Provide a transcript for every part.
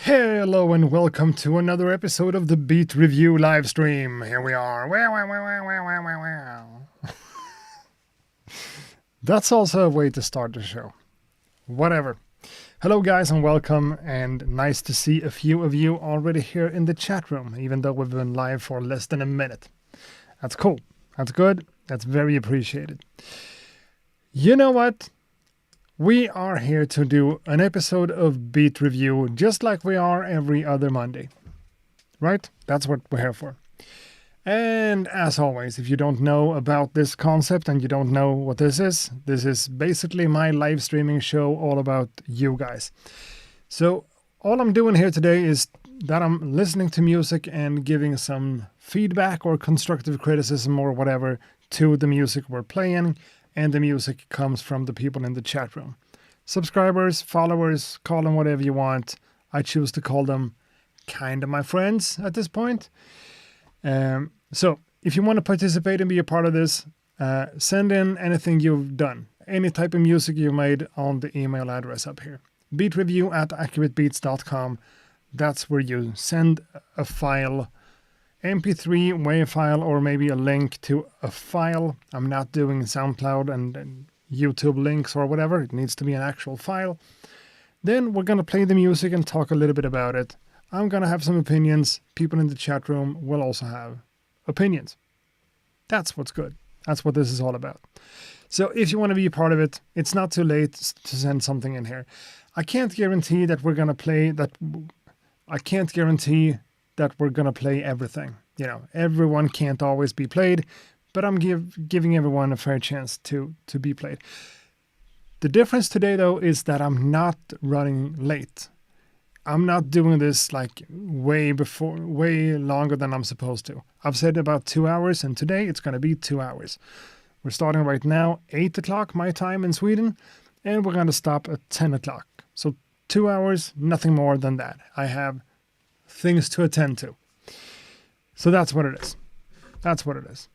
Hello and welcome to another episode of the Beat Review live stream. Here we are. Wow, wow, wow, wow, wow, wow, wow. That's also a way to start the show. Whatever. Hello guys and welcome, and nice to see a few of you already here in the chat room, even though we've been live for less than a minute. That's cool. That's good. That's very appreciated. You know what? We are here to do an episode of Beat Review just like we are every other Monday. Right? That's what we're here for. And as always, if you don't know about this concept and you don't know what this is basically my live streaming show all about you guys. So all I'm doing here today is that I'm listening to music and giving some feedback or constructive criticism or whatever to the music we're playing, and the music comes from the people in the chat room. Subscribers, followers, call them whatever you want. I choose to call them kind of my friends at this point. So if you want to participate and be a part of this, send in anything you've done, any type of music you made on the email address up here. beatreview@accuratebeats.com. That's where you send a file, MP3, WAV file, or maybe a link to a file. I'm not doing SoundCloud and YouTube links or whatever. It needs to be an actual file. Then we're going to play the music and talk a little bit about it. I'm going to have some opinions. People in the chat room will also have opinions. That's what's good. That's what this is all about. So if you want to be a part of it, it's not too late to send something in here. I can't guarantee that we're going to play that. I can't guarantee that we're going to play everything. You know, everyone can't always be played, but I'm giving everyone a fair chance to be played. The difference today, though, is that I'm not running late. I'm not doing this like way longer than I'm supposed to. I've said about 2 hours, and today it's going to be 2 hours. We're starting right now, 8 o'clock my time in Sweden, and we're going to stop at 10 o'clock. So 2 hours, nothing more than that. I have things to attend to. So that's what it is. That's what it is.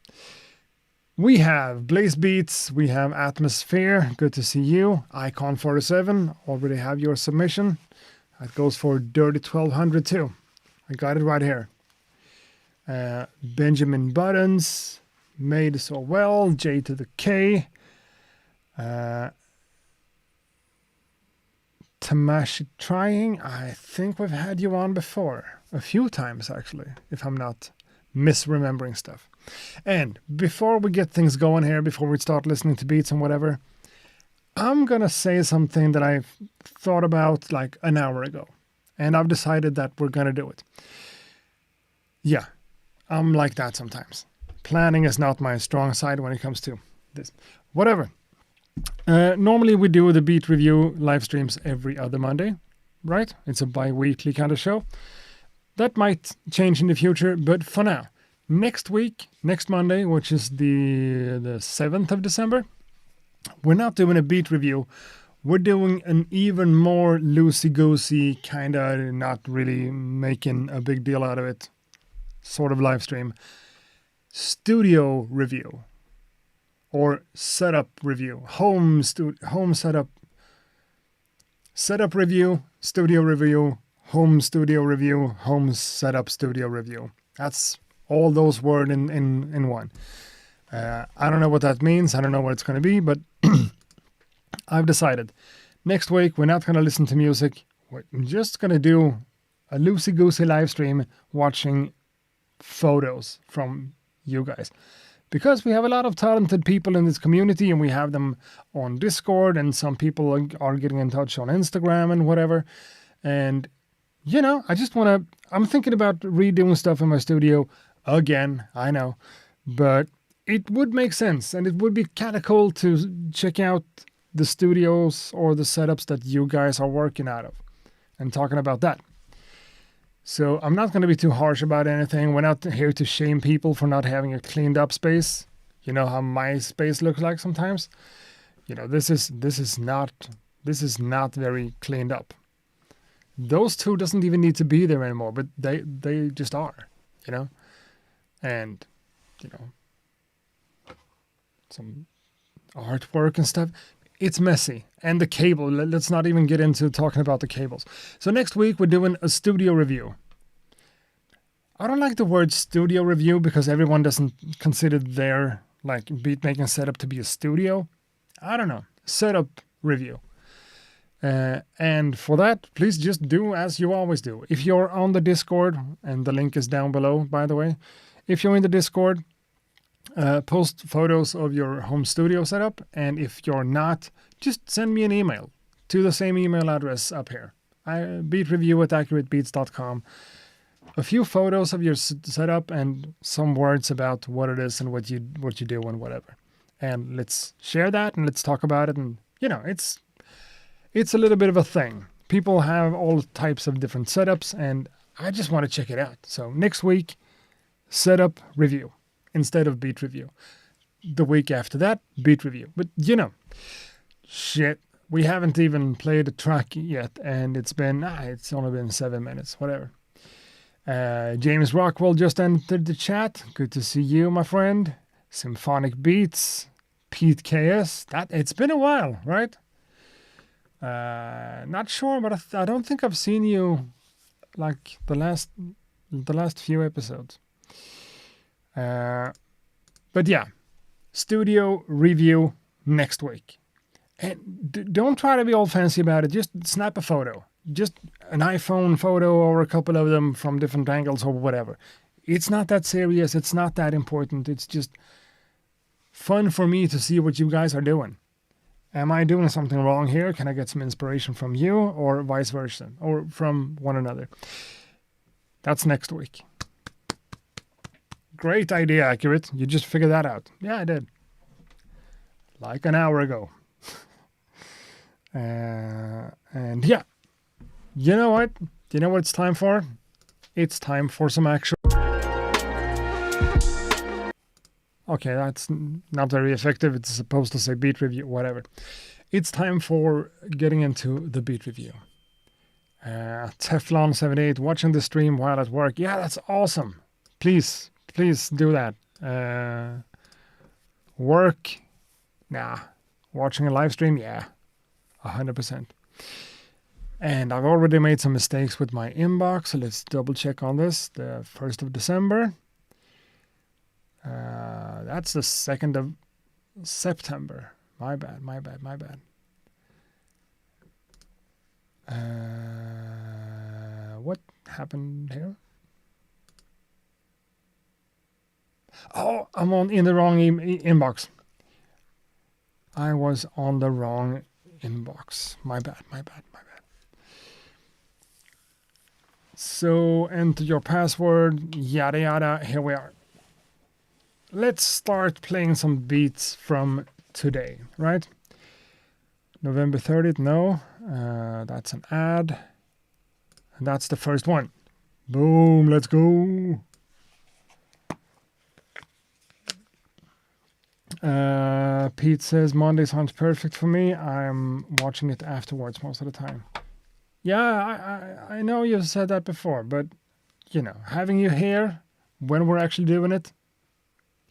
We have Blaze Beats, we have Atmosphere, good to see you. Icon47, already have your submission. That goes for Dirty 1200 too. I got it right here. Benjamin Buttons, Made So Well, J to the K. Tamashi Trying, I think we've had you on before. A few times actually, if I'm not misremembering stuff. And before we get things going here, before we start listening to beats and whatever, I'm going to say something that I've thought about like an hour ago. And I've decided that we're going to do it. Yeah, I'm like that sometimes. Planning is not my strong side when it comes to this. Whatever. Normally we do the Beat Review live streams every other Monday, right? It's a bi-weekly kind of show. That might change in the future, but for now, next week, next Monday, which is the 7th of December, we're not doing a beat review. We're doing an even more loosey-goosey, kind of not really making a big deal out of it, sort of live stream. Studio review. Or setup review. Home setup. Setup review, studio review, home studio review, home setup studio review. That's all those words in one. I don't know what that means. I don't know what it's going to be, but I've decided. Next week, we're not going to listen to music. We're just going to do a loosey-goosey live stream watching photos from you guys. Because we have a lot of talented people in this community, and we have them on Discord, and some people are getting in touch on Instagram and whatever. And, you know, I'm thinking about redoing stuff in my studio again, I know. But it would make sense, and it would be kind of cool to check out the studios or the setups that you guys are working out of and talking about that. So I'm not going to be too harsh about anything. We're not here to shame people for not having a cleaned up space. You know how my space looks like sometimes? You know, this is not very cleaned up. Those two doesn't even need to be there anymore, but they just are, you know? And, you know, some artwork and stuff. it's messy. And the cable, let's not even get into talking about the cables. So next week we're doing a studio review. I don't like the word studio review because everyone doesn't consider their like beat making setup to be a studio. I don't know. Setup review. And for that, please just do as you always do. If you're on the Discord, and the link is down below, by the way. If you're in the Discord, post photos of your home studio setup. And if you're not, just send me an email to the same email address up here. beatreview@accuratebeats.com. A few photos of your setup and some words about what it is and what you do and whatever. And let's share that and let's talk about it. And, it's a little bit of a thing. People have all types of different setups, and I just want to check it out. So next week, setup review instead of beat review. The week after that, beat review. But, shit, we haven't even played a track yet, and it's only been 7 minutes, whatever. James Rockwell just entered the chat. Good to see you, my friend. Symphonic Beats, Pete KS. It's been a while, right? Not sure, but I don't think I've seen you like the last few episodes. But yeah, studio review next week. And don't try to be all fancy about it. Just snap a photo. Just an iPhone photo or a couple of them from different angles or whatever. It's not that serious. It's not that important. It's just fun for me to see what you guys are doing. Am I doing something wrong here? Can I get some inspiration from you or vice versa or from one another? That's next week. Great idea, Accurate. You just figured that out. Yeah, I did. Like an hour ago. And yeah. You know what? You know what it's time for? It's time for some actual... Okay, that's not very effective. It's supposed to say beat review, whatever. It's time for getting into the beat review. Teflon78, watching the stream while at work. Yeah, that's awesome. Please do that. Work? Nah. Watching a live stream? Yeah, 100%. And I've already made some mistakes with my inbox, so let's double check on this. The 1st of December. That's the 2nd of September. My bad. What happened here? Oh, I'm in the wrong inbox. I was on the wrong inbox. My bad. So enter your password, yada yada. Here we are. Let's start playing some beats from today, right? November 30th, no. That's an ad. And that's the first one. Boom, let's go. Pete says Monday sounds perfect for me. I'm watching it afterwards most of the time. Yeah, I know you've said that before, but, having you here when we're actually doing it,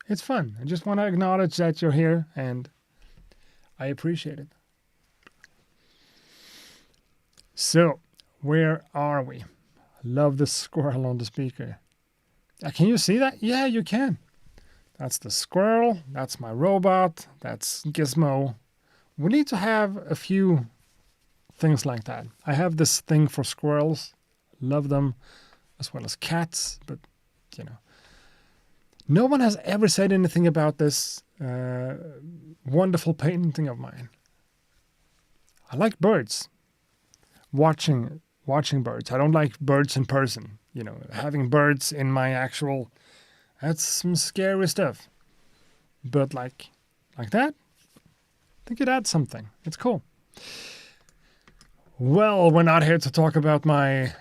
it's fun. I just want to acknowledge that you're here, and I appreciate it. So, where are we? Love the squirrel on the speaker. Can you see that? Yeah, you can. That's the squirrel. That's my robot. That's Gizmo. We need to have a few things like that. I have this thing for squirrels. Love them, as well as cats, but, no one has ever said anything about this wonderful painting of mine. I like birds. Watching birds. I don't like birds in person. Having birds in my actual... That's some scary stuff. But like that, I think it adds something. It's cool. Well, we're not here to talk about my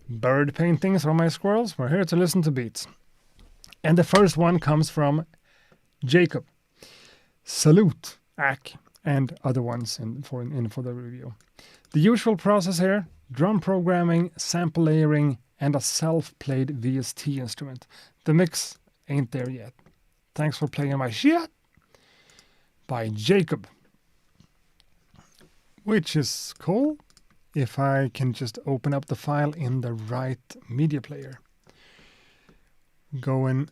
bird paintings or my squirrels. We're here to listen to beats. And the first one comes from Jacob. Salute, Ack, and other ones for the review. The usual process here: drum programming, sample layering, and a self-played VST instrument. The mix ain't there yet. Thanks for playing my shit. by Jacob, which is cool if I can just open up the file in the right media player. Going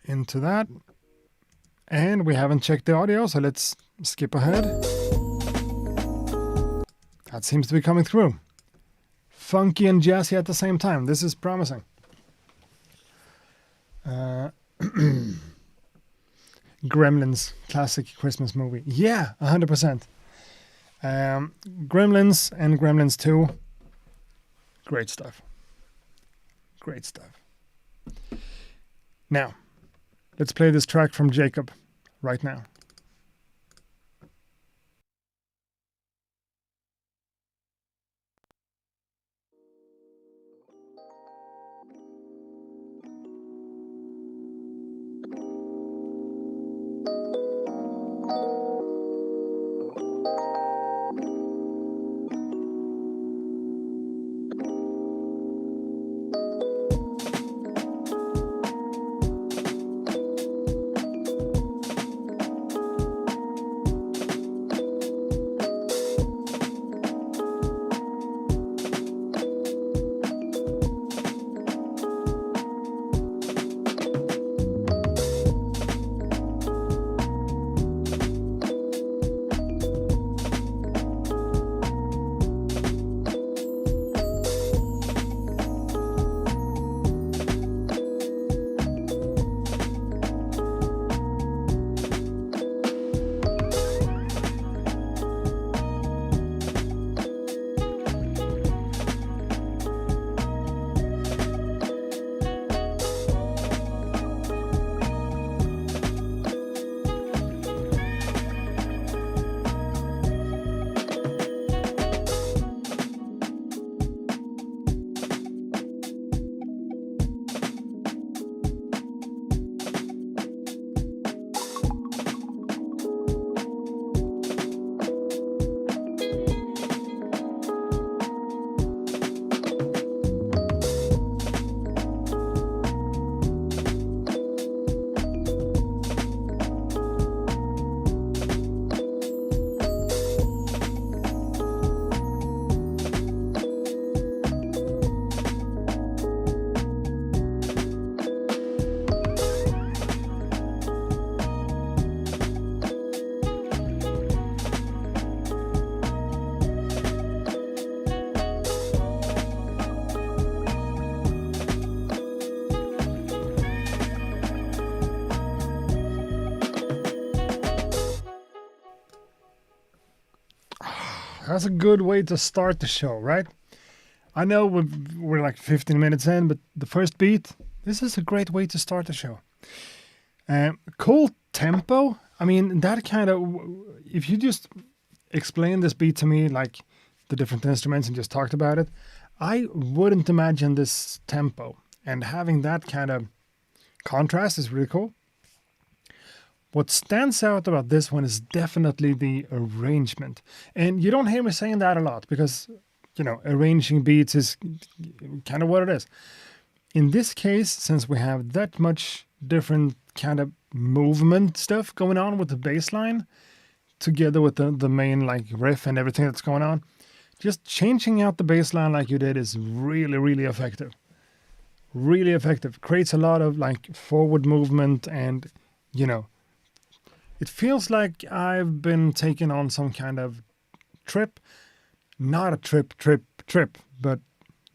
into that, and we haven't checked the audio, so let's skip ahead. That seems to be coming through. Funky and jazzy at the same time. This is promising. Gremlins, classic Christmas movie. Yeah, 100%. Gremlins and Gremlins 2. Great stuff. Great stuff. Now, let's play this track from Jacob right now. That's a good way to start the show, right? I know we're like 15 minutes in, but the first beat, this is a great way to start the show. Cool tempo. I mean, that kind of, if you just explain this beat to me, like the different instruments and just talked about it, I wouldn't imagine this tempo. And having that kind of contrast is really cool. What stands out about this one is definitely the arrangement. And you don't hear me saying that a lot because, you know, arranging beats is kind of what it is. In this case, since we have that much different kind of movement stuff going on with the bass line, together with the main like riff and everything that's going on, just changing out the bass line like you did is really, really effective. Really effective. Creates a lot of like forward movement and, you know, it feels like I've been taken on some kind of trip. Not a trip, but,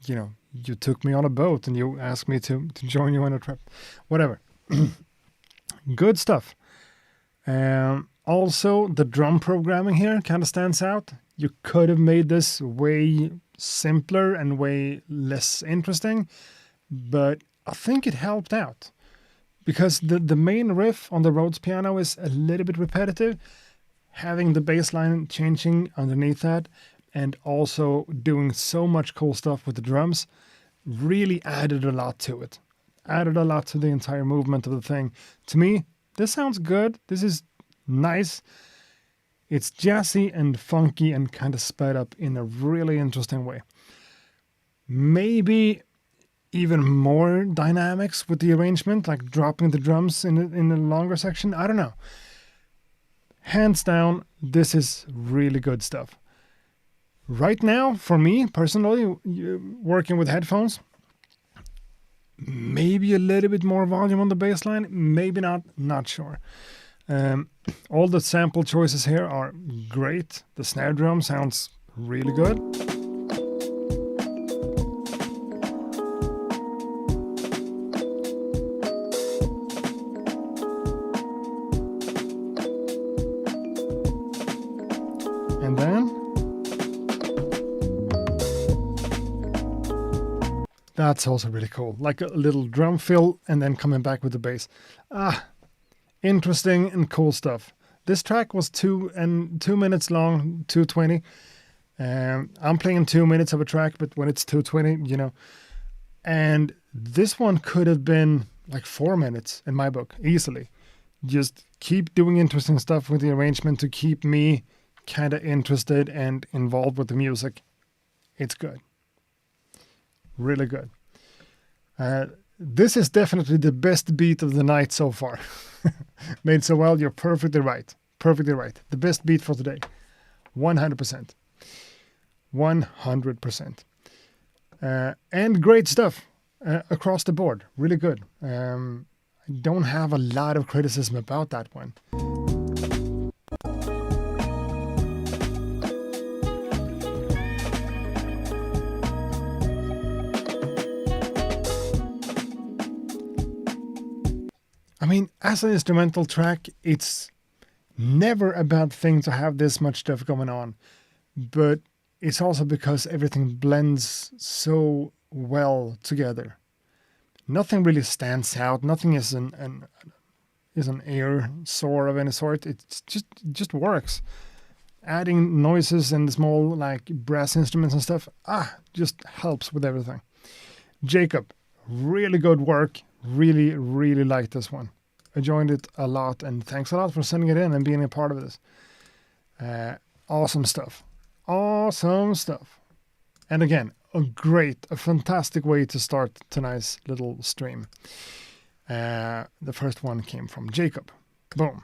you know, you took me on a boat and you asked me to join you on a trip. Whatever. Good stuff. Also, the drum programming here kind of stands out. You could have made this way simpler and way less interesting, but I think it helped out. Because the main riff on the Rhodes piano is a little bit repetitive, having the bass line changing underneath that and also doing so much cool stuff with the drums really added a lot to it. Added a lot to the entire movement of the thing. To me, this sounds good. This is nice. It's jazzy and funky and kind of sped up in a really interesting way. Maybe even more dynamics with the arrangement, like dropping the drums in a longer section. I don't know. Hands down, this is really good stuff. Right now, for me personally, working with headphones, maybe a little bit more volume on the bass line, maybe not sure. All the sample choices here are great. The snare drum sounds really good. And then that's also really cool. Like a little drum fill and then coming back with the bass. Interesting and cool stuff. This track was 2 minutes long, 2:20. I'm playing 2 minutes of a track, but when it's 2:20, and this one could have been like 4 minutes in my book, easily. Just keep doing interesting stuff with the arrangement to keep me kind of interested and involved with the music. It's good. Really good. This is definitely the best beat of the night so far. Made so well, you're perfectly right. Perfectly right. The best beat for today. 100%. 100%. And great stuff across the board. Really good. I don't have a lot of criticism about that one. I mean, as an instrumental track, it's never a bad thing to have this much stuff going on. But it's also because everything blends so well together. Nothing really stands out. Nothing is an air sore of any sort. It just works. Adding noises and small like brass instruments and stuff, just helps with everything. Jacob, really good work. Really, really like this one. I enjoyed it a lot, and thanks a lot for sending it in and being a part of this. Awesome stuff. Awesome stuff. And again, a fantastic way to start tonight's little stream. The first one came from Jacob. Boom.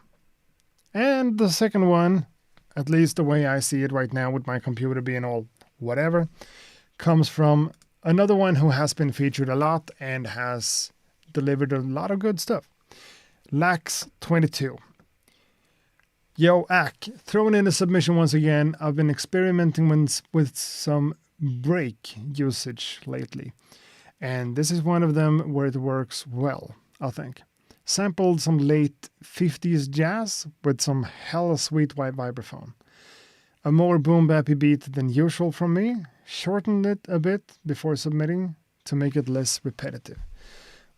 And the second one, at least the way I see it right now with my computer being all whatever, comes from another one who has been featured a lot and has delivered a lot of good stuff. Lax22. Yo, Ack, throwing in a submission once again. I've been experimenting with some break usage lately. And this is one of them where it works well, I think. Sampled some late 50s jazz with some hella sweet white vibraphone. A more boom-bappy beat than usual from me. Shortened it a bit before submitting to make it less repetitive.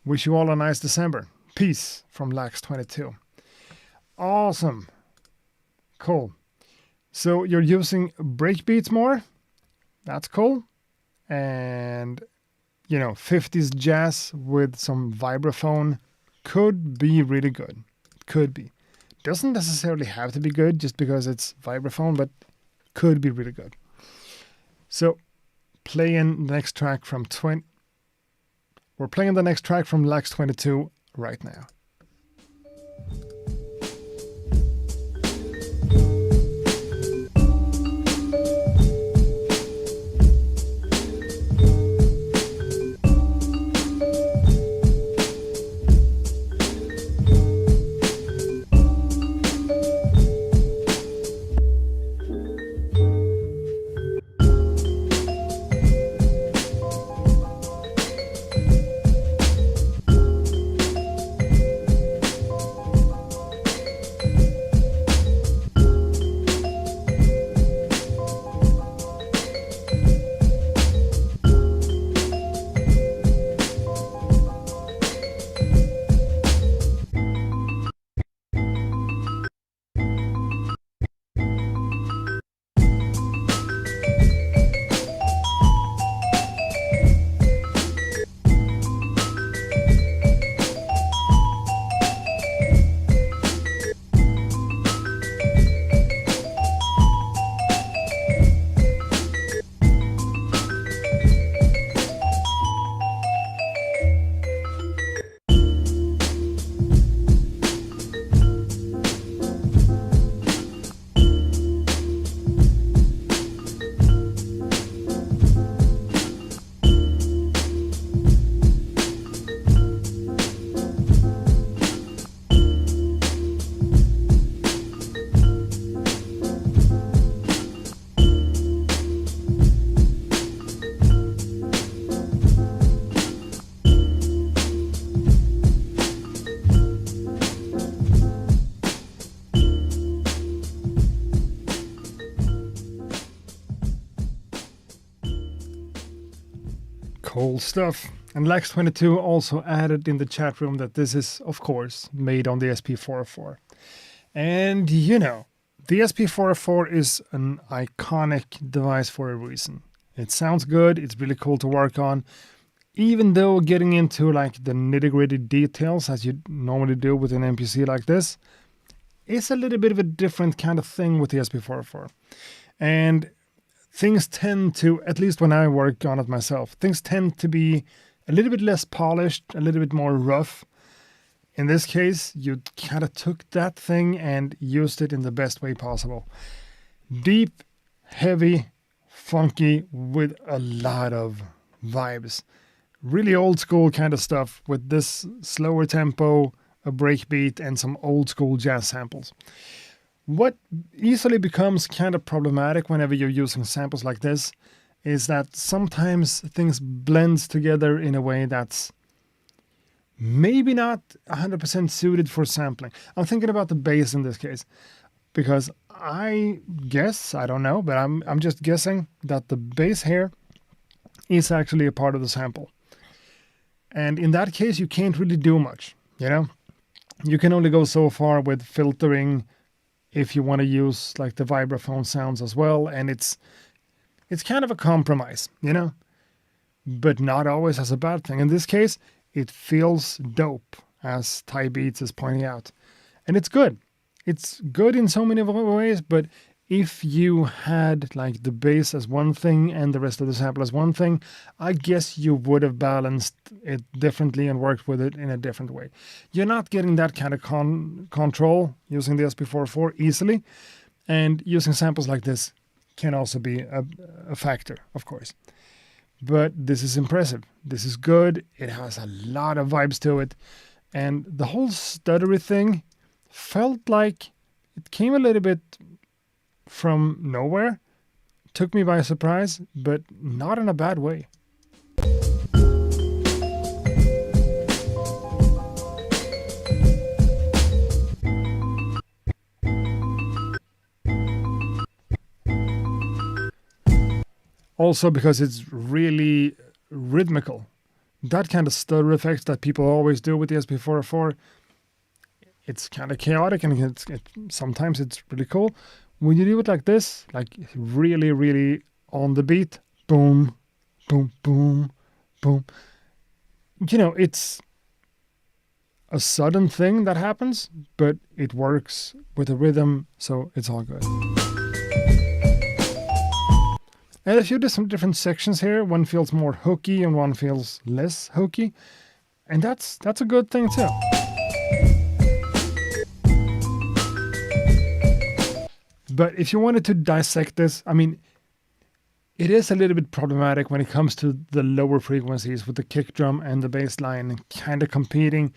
Wish you all a nice December. Peace from Lax22. Awesome. Cool. So you're using breakbeats more? That's cool. And, 50s jazz with some vibraphone could be really good. Could be. Doesn't necessarily have to be good just because it's vibraphone, but could be really good. So, playing the next track from We're playing the next track from Lax22 right now. Cool stuff. And Lax22 also added in the chat room that this is, of course, made on the SP404. And you know, the SP404 is an iconic device for a reason. It sounds good, it's really cool to work on, even though getting into like the nitty-gritty details as you normally do with an MPC like this is a little bit of a different kind of thing with the SP404. And things tend to, at least when I work on it myself, things tend to be a little bit less polished, a little bit more rough. In this case, you kind of took that thing and used it in the best way possible. Deep, heavy, funky, with a lot of vibes. Really old school kind of stuff with this slower tempo, a breakbeat, and some old school jazz samples. What easily becomes kind of problematic whenever you're using samples like this is that sometimes things blend together in a way that's maybe not 100% suited for sampling. I'm thinking about the bass in this case, because I guess, I don't know, but I'm just guessing that the bass here is actually a part of the sample. And in that case, you can't really do much, you know? You can only go so far with filtering if you want to use like the vibraphone sounds as well, and it's kind of a compromise, you know? But not always as a bad thing. In this case, it feels dope, as Ty Beats is pointing out. And it's good. It's good in so many ways, but if you had like the bass as one thing and the rest of the sample as one thing, I guess you would have balanced it differently and worked with it in a different way. You're not getting that kind of control using the SP404 easily, and using samples like this can also be a factor, of course. But this is impressive. This is good. It has a lot of vibes to it. And the whole stuttery thing felt like it came a little bit from nowhere. Took me by surprise, but not in a bad way. Also because it's really rhythmical. That kind of stutter effect that people always do with the SP404, it's kind of chaotic and sometimes it's really cool. When you do it like this, like really, really on the beat, boom, boom, boom, boom. You know, it's a sudden thing that happens, but it works with a rhythm, so it's all good. And if you do some different sections here, one feels more hooky and one feels less hooky. And that's a good thing too. But if you wanted to dissect this, I mean, it is a little bit problematic when it comes to the lower frequencies with the kick drum and the bass line kind of competing,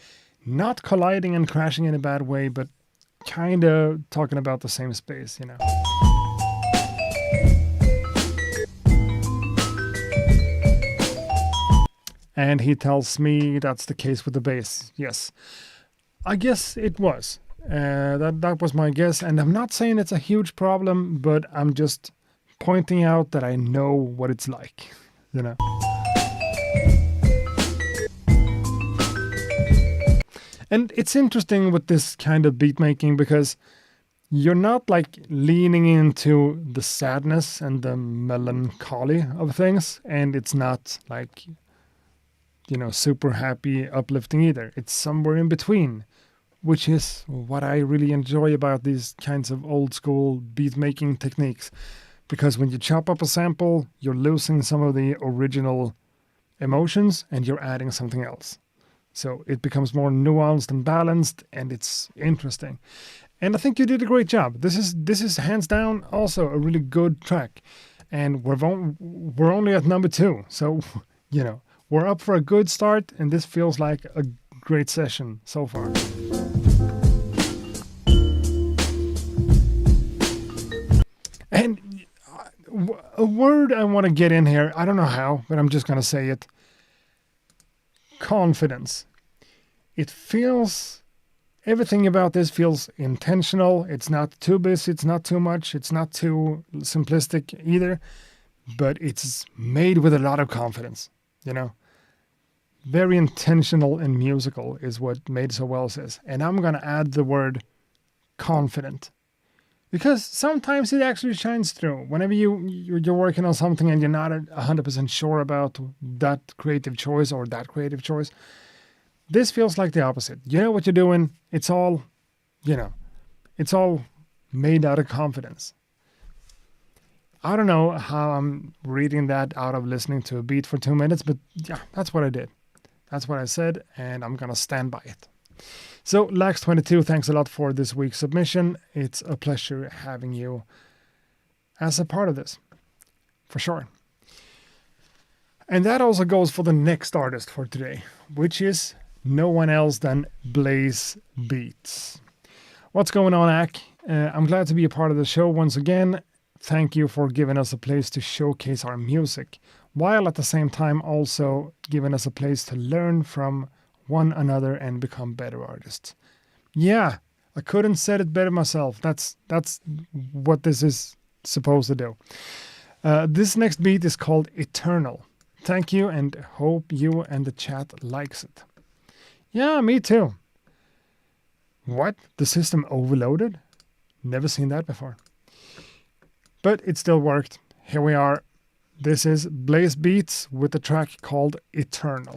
not colliding and crashing in a bad way, but kind of talking about the same space, you know. And he tells me that's the case with the bass. Yes, I guess it was. That was my guess. And I'm not saying it's a huge problem, but I'm just pointing out that I know what it's like, you know. And it's interesting with this kind of beat making because you're not like leaning into the sadness and the melancholy of things. And it's not like, you know, super happy, uplifting either. It's somewhere in between, which is what I really enjoy about these kinds of old school beat making techniques. Because when you chop up a sample, you're losing some of the original emotions and you're adding something else. So it becomes more nuanced and balanced, and it's interesting. And I think you did a great job. This is hands down also a really good track. And we're only at number 2. So, you know, we're up for a good start, and this feels like a great session so far. And a word I want to get in here, I don't know how, but I'm just going to say it. Confidence. It feels, everything about this feels intentional. It's not too busy, it's not too much, it's not too simplistic either, but it's made with a lot of confidence. you know. Very intentional and musical is what Made So Well says. And I'm going to add the word confident. Because sometimes it actually shines through. Whenever you're working on something and you're not 100% sure about that creative choice or that creative choice, this feels like the opposite. You know what you're doing. It's all, it's all made out of confidence. I don't know how I'm reading that out of listening to a beat for 2 minutes, but yeah, that's what I did. That's what I said, and I'm going to stand by it. So, Lax22, thanks a lot for this week's submission. It's a pleasure having you as a part of this, for sure. And that also goes for the next artist for today, which is no one else than Blaze Beats. What's going on, Ak? I'm glad to be a part of the show once again. Thank you for giving us a place to showcase our music, while at the same time also giving us a place to learn from one another and become better artists. Yeah, I couldn't said it better myself. That's what this is supposed to do. This next beat is called Eternal. Thank you, and hope you and the chat likes it. Yeah, me too. What? The system overloaded? Never seen that before. But it still worked. Here we are. This is Blaze Beats with a track called Eternal.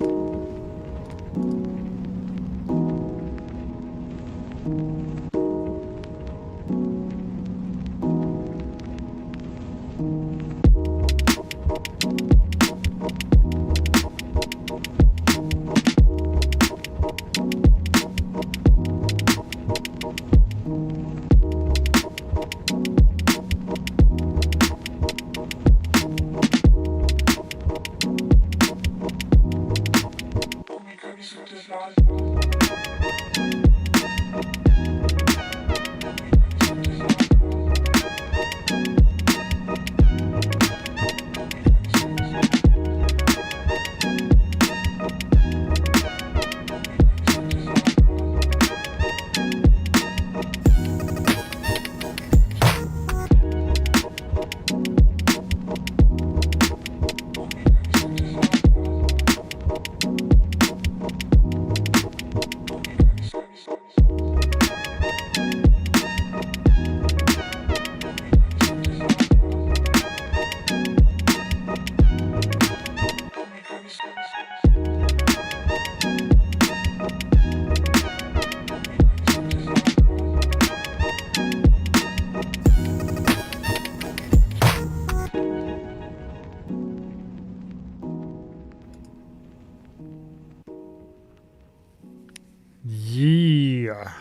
Yeah,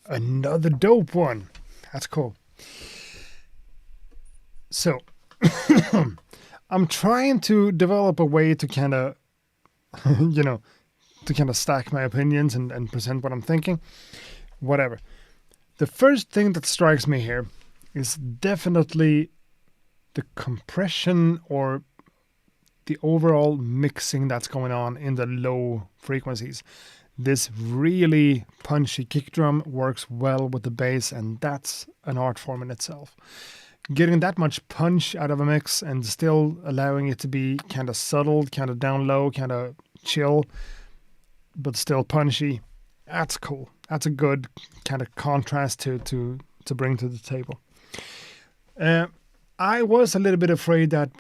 another dope one. That's cool. So, I'm trying to develop a way to kind of, stack my opinions and present what I'm thinking. Whatever. The first thing that strikes me here is definitely the compression or the overall mixing that's going on in the low frequencies. This really punchy kick drum works well with the bass, and that's an art form in itself. Getting that much punch out of a mix and still allowing it to be kind of subtle, kind of down low, kind of chill, but still punchy, that's cool. That's a good kind of contrast to bring to the table. I was a little bit afraid that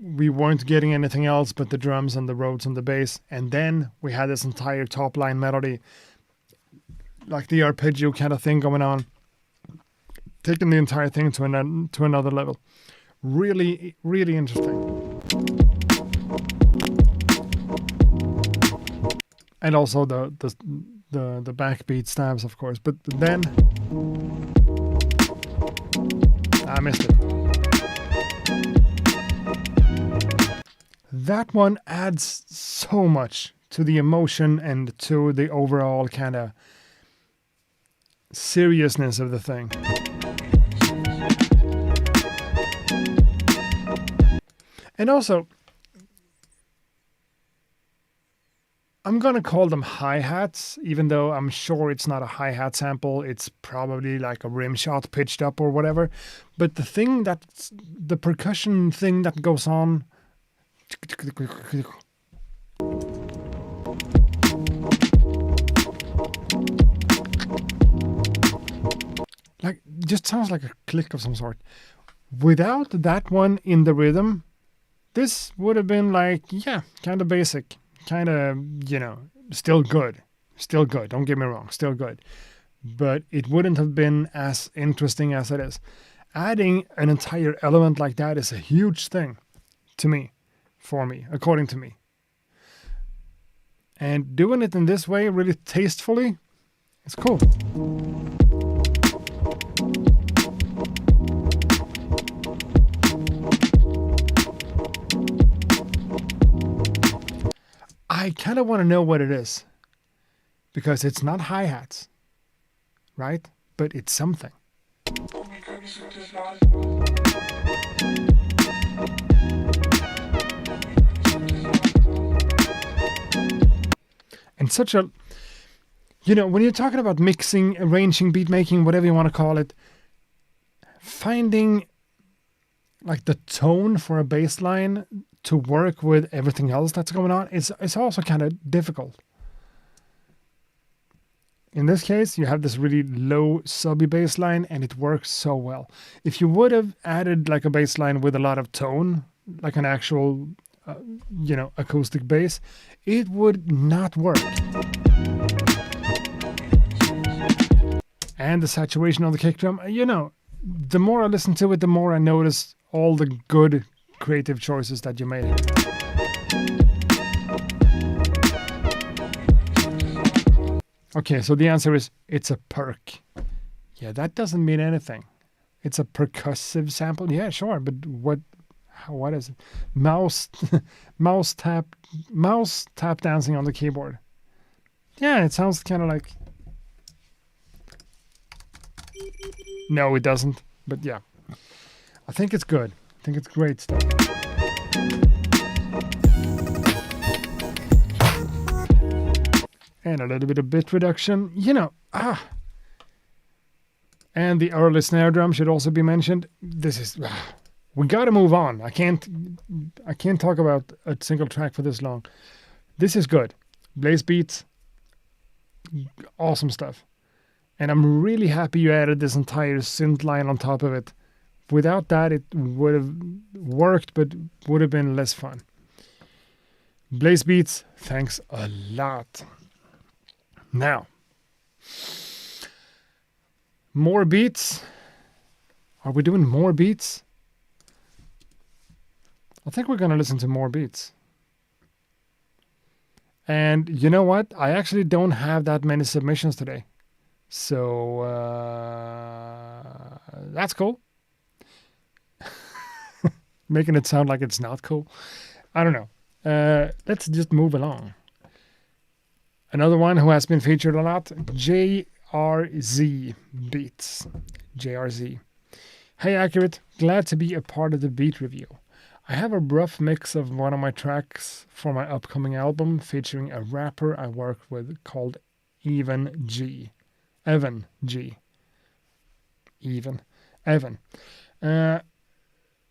we weren't getting anything else but the drums and the Rhodes and the bass, and then we had this entire top line melody, like the arpeggio kind of thing going on, taking the entire thing to another level. Really, really interesting. And also the backbeat stabs, of course, but then I missed it. That one adds so much to the emotion and to the overall kind of seriousness of the thing. And also, I'm going to call them hi-hats, even though I'm sure it's not a hi-hat sample. It's probably like a rim shot pitched up or whatever. But the percussion thing that goes on, Like, just sounds like a click of some sort. Without that one in the rhythm, this would have been like, yeah, kind of basic, kind of, still good. Still good, don't get me wrong, still good. But it wouldn't have been as interesting as it is. Adding an entire element like that is a huge thing to me, for me, according to me. And doing it in this way, really tastefully, it's cool. I kind of want to know what it is, because it's not hi-hats, right? But it's something. And such a, when you're talking about mixing, arranging, beat making, whatever you want to call it, finding like the tone for a bass line to work with everything else that's going on, it's also kind of difficult. In this case, you have this really low subby bass line and it works so well. If you would have added like a bass line with a lot of tone, like an actual, acoustic bass, it would not work. And the saturation on the kick drum, the more I listen to it, the more I notice all the good creative choices that you made here. Okay, so the answer is it's a perk. Yeah, that doesn't mean anything. It's a percussive sample. Yeah, sure, but what is it? Mouse tap dancing on the keyboard. Yeah, it sounds kind of like. No, it doesn't. But yeah, I think it's good. I think it's great stuff. And a little bit of bit reduction, And the early snare drum should also be mentioned. This is, we got to move on. I can't talk about a single track for this long. This is good. Blaze beats, awesome stuff. And I'm really happy you added this entire synth line on top of it. Without that, it would have worked, but would have been less fun. Blaze beats, thanks a lot. Now, more beats. Are we doing more beats? I think we're going to listen to more beats. And you know what? I actually don't have that many submissions today. So that's cool. Making it sound like it's not cool. I don't know. Let's just move along. Another one who has been featured a lot, JRZ Beats. JRZ. Hey Accurate, glad to be a part of the beat review. I have a rough mix of one of my tracks for my upcoming album featuring a rapper I work with called Evan G. Evan.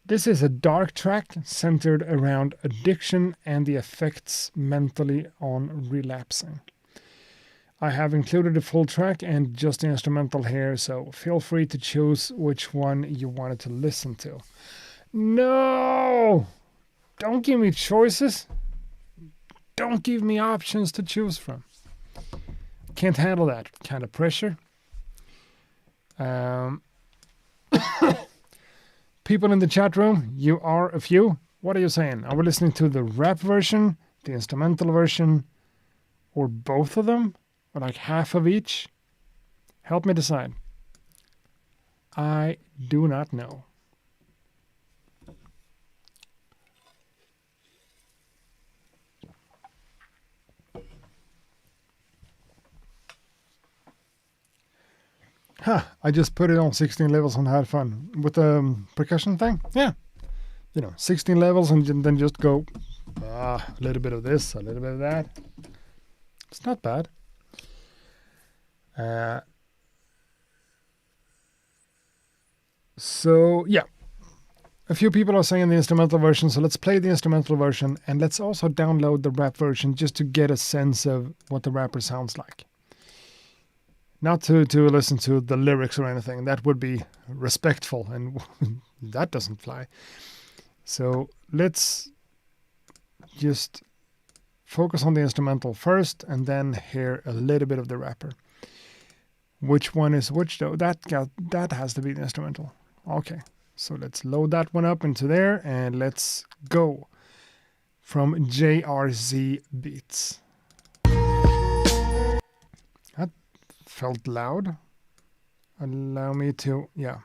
This is a dark track centered around addiction and the effects mentally on relapsing. I have included the full track and just the instrumental here, so feel free to choose which one you wanted to listen to. No! Don't give me choices. Don't give me options to choose from. Can't handle that kind of pressure. People in the chat room, you are a few. What are you saying? Are we listening to the rap version, the instrumental version, or both of them? Or like half of each? Help me decide. I do not know. I just put it on 16 levels and had fun with the percussion thing. Yeah. 16 levels and then just go a little bit of this, a little bit of that. It's not bad. So, yeah. A few people are saying the instrumental version, so let's play the instrumental version and let's also download the rap version just to get a sense of what the rapper sounds like. Not to listen to the lyrics or anything. That would be respectful, and that doesn't fly. So let's just focus on the instrumental first and then hear a little bit of the rapper. Which one is which though? That has to be the instrumental. Okay, so let's load that one up into there and let's go from JRZ Beats. That felt loud. Allow me to, yeah.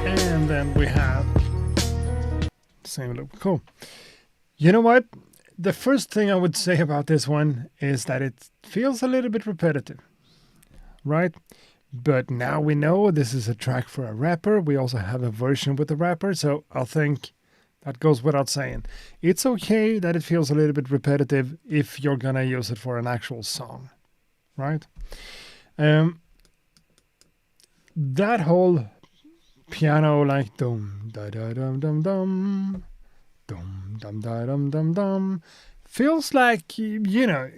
And then we have same loop. Cool. You know what? The first thing I would say about this one is that it feels a little bit repetitive, right? But now we know this is a track for a rapper. We also have a version with the rapper, so I think that goes without saying. It's okay that it feels a little bit repetitive if you're gonna use it for an actual song, right? That whole piano like dum da da dum dum dum dum dum da dum dum dum feels like, you know,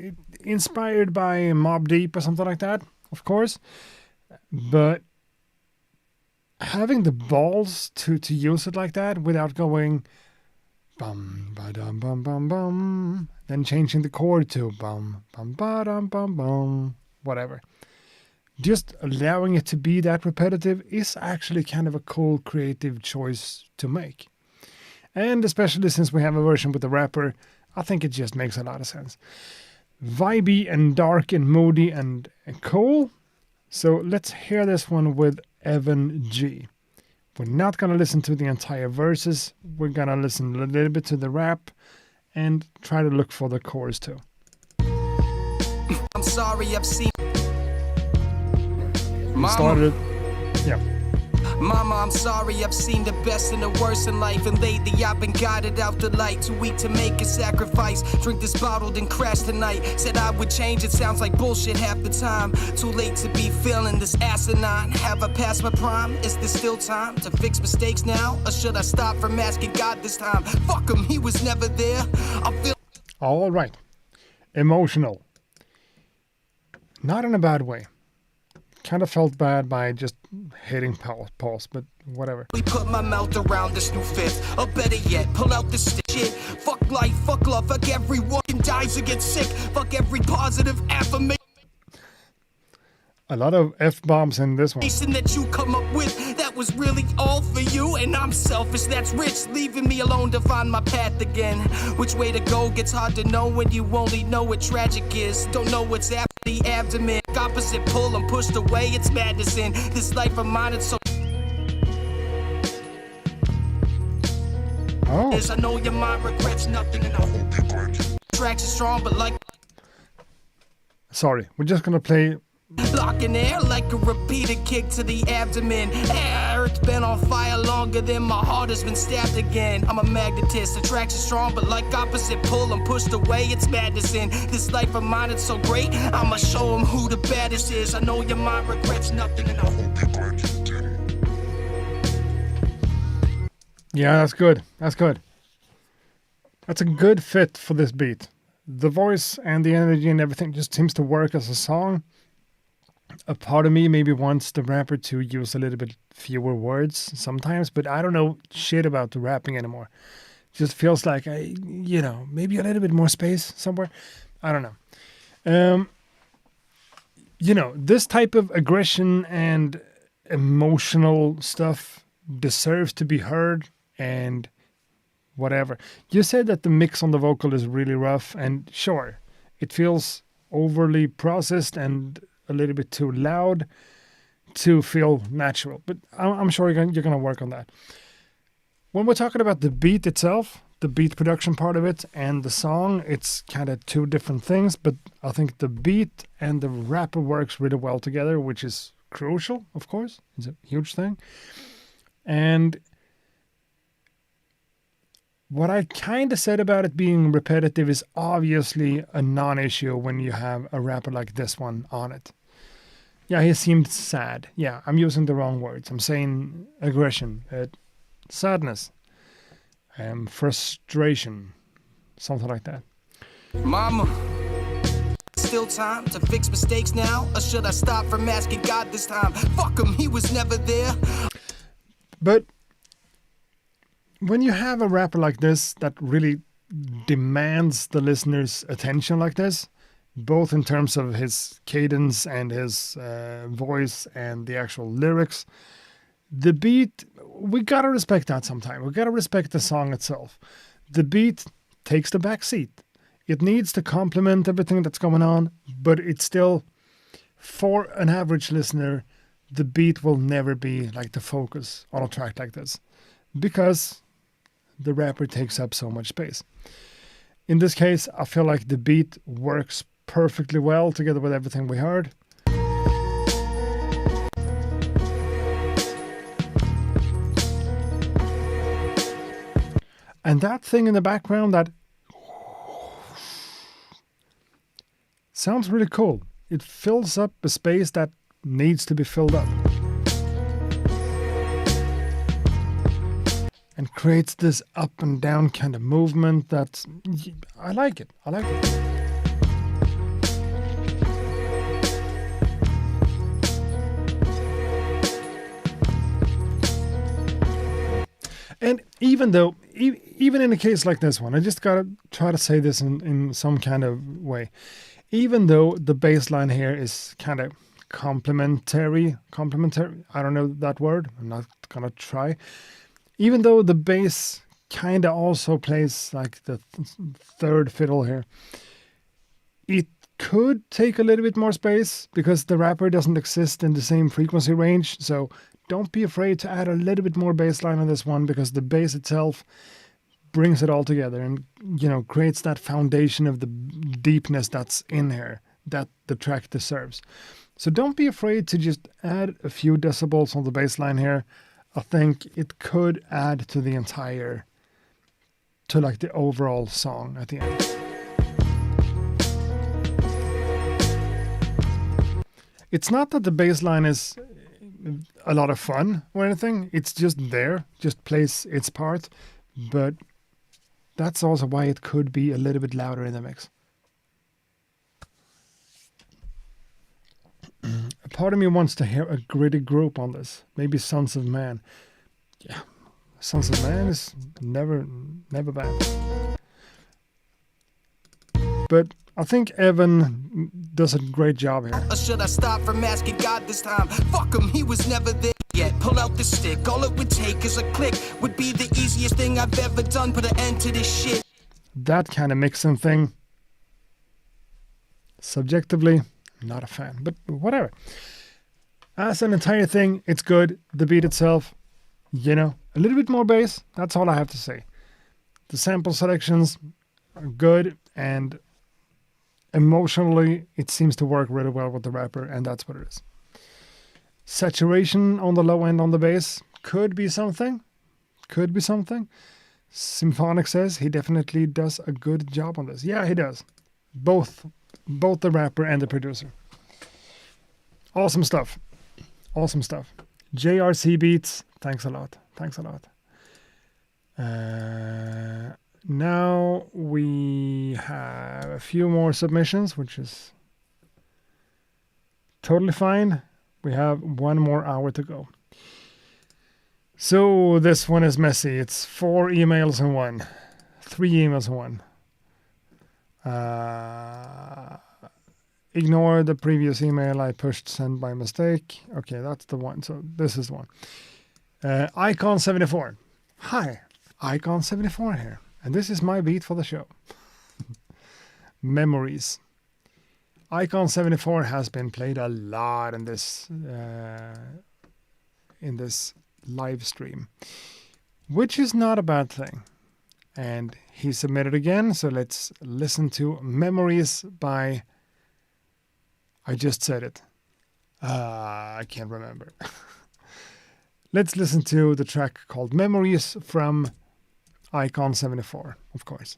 inspired by Mobb Deep or something like that, of course. But having the balls to use it like that without going bum ba dum bum bum bum, then changing the chord to bum bum ba dum bum bum, whatever. Just allowing it to be that repetitive is actually kind of a cool creative choice to make. And especially since we have a version with the rapper, I think it just makes a lot of sense. Vibey and dark and moody and cool. So let's hear this one with Evan G. We're not going to listen to the entire verses. We're going to listen a little bit to the rap and try to look for the chorus too. I'm sorry, I've seen Started, yeah. Mama, I'm sorry, I've seen the best and the worst in life, and lately I've been guided out the light, too weak to make a sacrifice. Drink this bottle, then crash tonight. Said I would change, it sounds like bullshit half the time. Too late to be feeling this asinine. Have I passed my prime? Is there still time to fix mistakes now? Or should I stop from asking God this time? Fuck him, he was never there. I feel all right. Emotional. Not in a bad way. Kind of felt bad by just hitting pause, but whatever. We put my mouth around this new fifth, or better yet, pull out this shit. Fuck life, fuck love, fuck everyone dies or gets sick. Fuck every positive affirmation. A lot of F-bombs in this one. That you come up with that was really all for you. And I'm selfish, that's rich, leaving me alone to find my path again. Which way to go gets hard to know when you only know what tragic is. Don't know what's after the abdomen. Opposite pull, I'm pushed away, it's madness in this life of mine. It's so I know your mind regrets nothing, and I hope you learn. Tracks are strong, but like sorry, we're just gonna play blocking air like a repeated kick to the abdomen. Earth's been on fire longer than my heart has been stabbed again. I'm a magnetist, the tracks are strong, but like opposite pull, I'm pushed away, it's madness in this life of mine. It's so great, I'ma show them who the baddest is. I know your mind regrets nothing, and I hope you learn. yeah, that's good. That's good. That's a good fit for this beat. The voice and the energy and everything just seems to work as a song. A part of me maybe wants the rapper to use a little bit fewer words sometimes, but I don't know shit about the rapping anymore. Just feels like maybe a little bit more space somewhere. I don't know. This type of aggression and emotional stuff deserves to be heard and whatever. You said that the mix on the vocal is really rough, and sure, it feels overly processed and a little bit too loud to feel natural, but I'm sure you're going to work on that. When we're talking about the beat itself, the beat production part of it and the song, it's kind of two different things, but I think the beat and the rapper works really well together, which is crucial, of course. It's a huge thing. And what I kind of said about it being repetitive is obviously a non-issue when you have a rapper like this one on it. Yeah, he seemed sad. Yeah, I'm using the wrong words. I'm saying aggression, sadness, frustration, something like that. Mama, still time to fix mistakes now? Or should I stop from asking God this time? Fuck him, he was never there. But when you have a rapper like this that really demands the listener's attention like this, both in terms of his cadence and his voice and the actual lyrics, the beat, we gotta respect that sometime. We gotta respect the song itself. The beat takes the back seat. It needs to complement everything that's going on, but it's still, for an average listener, the beat will never be like the focus on a track like this, because the rapper takes up so much space. In this case, I feel like the beat works perfectly well together with everything we heard. And that thing in the background that sounds really cool. It fills up a space that needs to be filled up. And creates this up and down kind of movement that I like it. I like it. And even though, even in a case like this one, I just gotta try to say this in some kind of way. Even though the bass line here is kind of complementary, I don't know that word, I'm not gonna try. Even though the bass kind of also plays like the third fiddle here, it could take a little bit more space because the rapper doesn't exist in the same frequency range. So don't be afraid to add a little bit more bass line on this one, because the bass itself brings it all together and, creates that foundation of the deepness that's in here that the track deserves. So don't be afraid to just add a few decibels on the bass line here. I think it could add to the the overall song at the end. It's not that the bass line is a lot of fun or anything. It's just there, just plays its part. But that's also why it could be a little bit louder in the mix. A part of me wants to hear a gritty group on this. Maybe Sons of Man. Yeah, Sons of Man is never bad. But I think Evan does a great job here. Or should I stop from asking God this time? Fuck him, he was never there. yet. Pull out the stick, all it would take is a click. Would be the easiest thing I've ever done. Put an end to this shit. That kind of mixing thing, subjectively, not a fan, but whatever. As an entire thing, it's good. The beat itself, a little bit more bass. That's all I have to say. The sample selections are good, and emotionally, it seems to work really well with the rapper, and that's what it is. Saturation on the low end on the bass could be something. Symphonic says he definitely does a good job on this. Yeah, he does. Both the rapper and the producer. Awesome stuff. JRC Beats, thanks a lot. Now we have a few more submissions, which is totally fine. We have 1 more hour to go. So this one is messy. It's 4 emails in one. 3 emails in one. Ignore the previous email I pushed send by mistake. Okay, that's the one. So this is the one. Icon74. Hi, Icon74 here. And this is my beat for the show. Memories. Icon74 has been played a lot in this live stream, which is not a bad thing. And he submitted again, so let's listen to Memories by, I just said it. I can't remember. Let's listen to the track called Memories from Icon74, of course.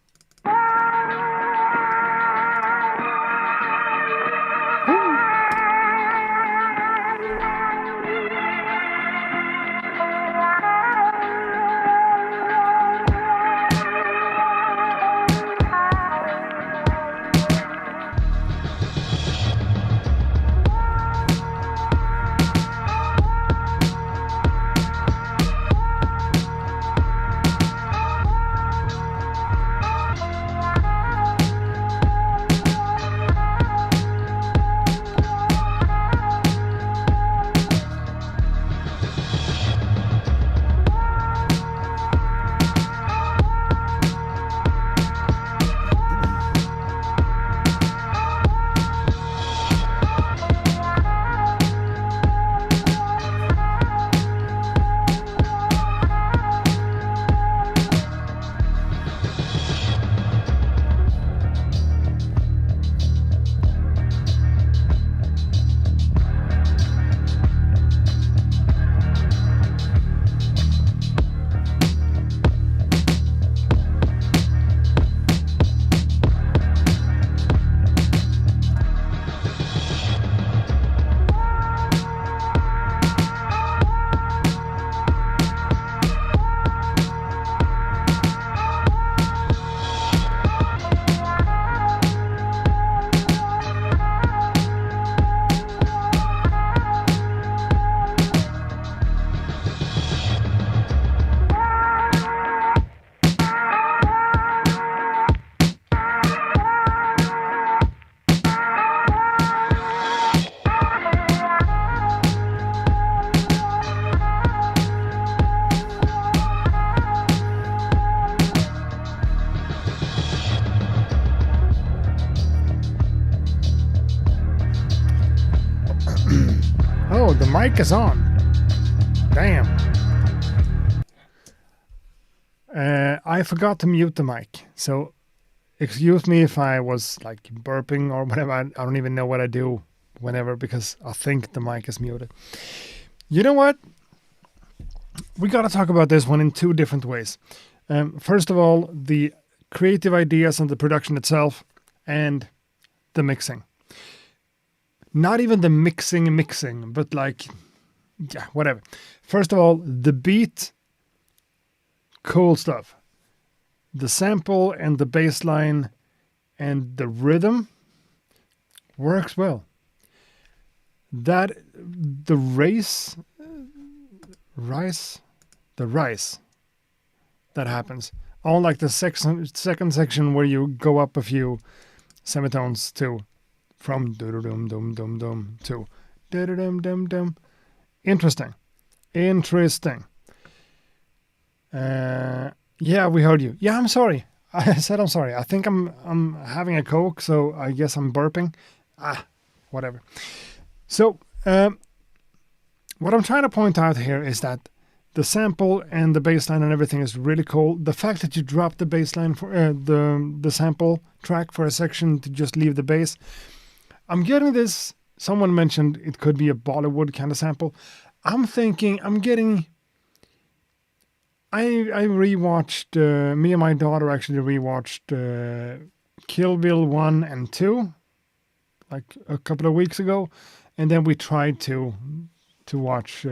Oh, the mic is on. Damn. I forgot to mute the mic. So excuse me if I was like burping or whatever. I don't even know what I do whenever because I think the mic is muted. You know what? We got to talk about this one in 2 different ways. First of all, the creative ideas and the production itself and the mixing. Not even the mixing, but like, yeah, whatever. First of all, the beat, cool stuff. The sample and the bass line and the rhythm works well. That, the rise that happens on like the second section where you go up a few semitones to from dum dum dum dum to dum dum dum. Interesting. Interesting. Yeah, we heard you. Yeah, I'm sorry. I said I'm sorry. I think I'm having a Coke, so I guess I'm burping. Whatever. So, what I'm trying to point out here is that the sample and the bass line and everything is really cool. The fact that you drop the bass line for the sample track for a section to just leave the bass. I'm getting this. Someone mentioned it could be a Bollywood kind of sample. I rewatched, me and my daughter actually rewatched Kill Bill 1 and 2 like a couple of weeks ago. And then we tried to watch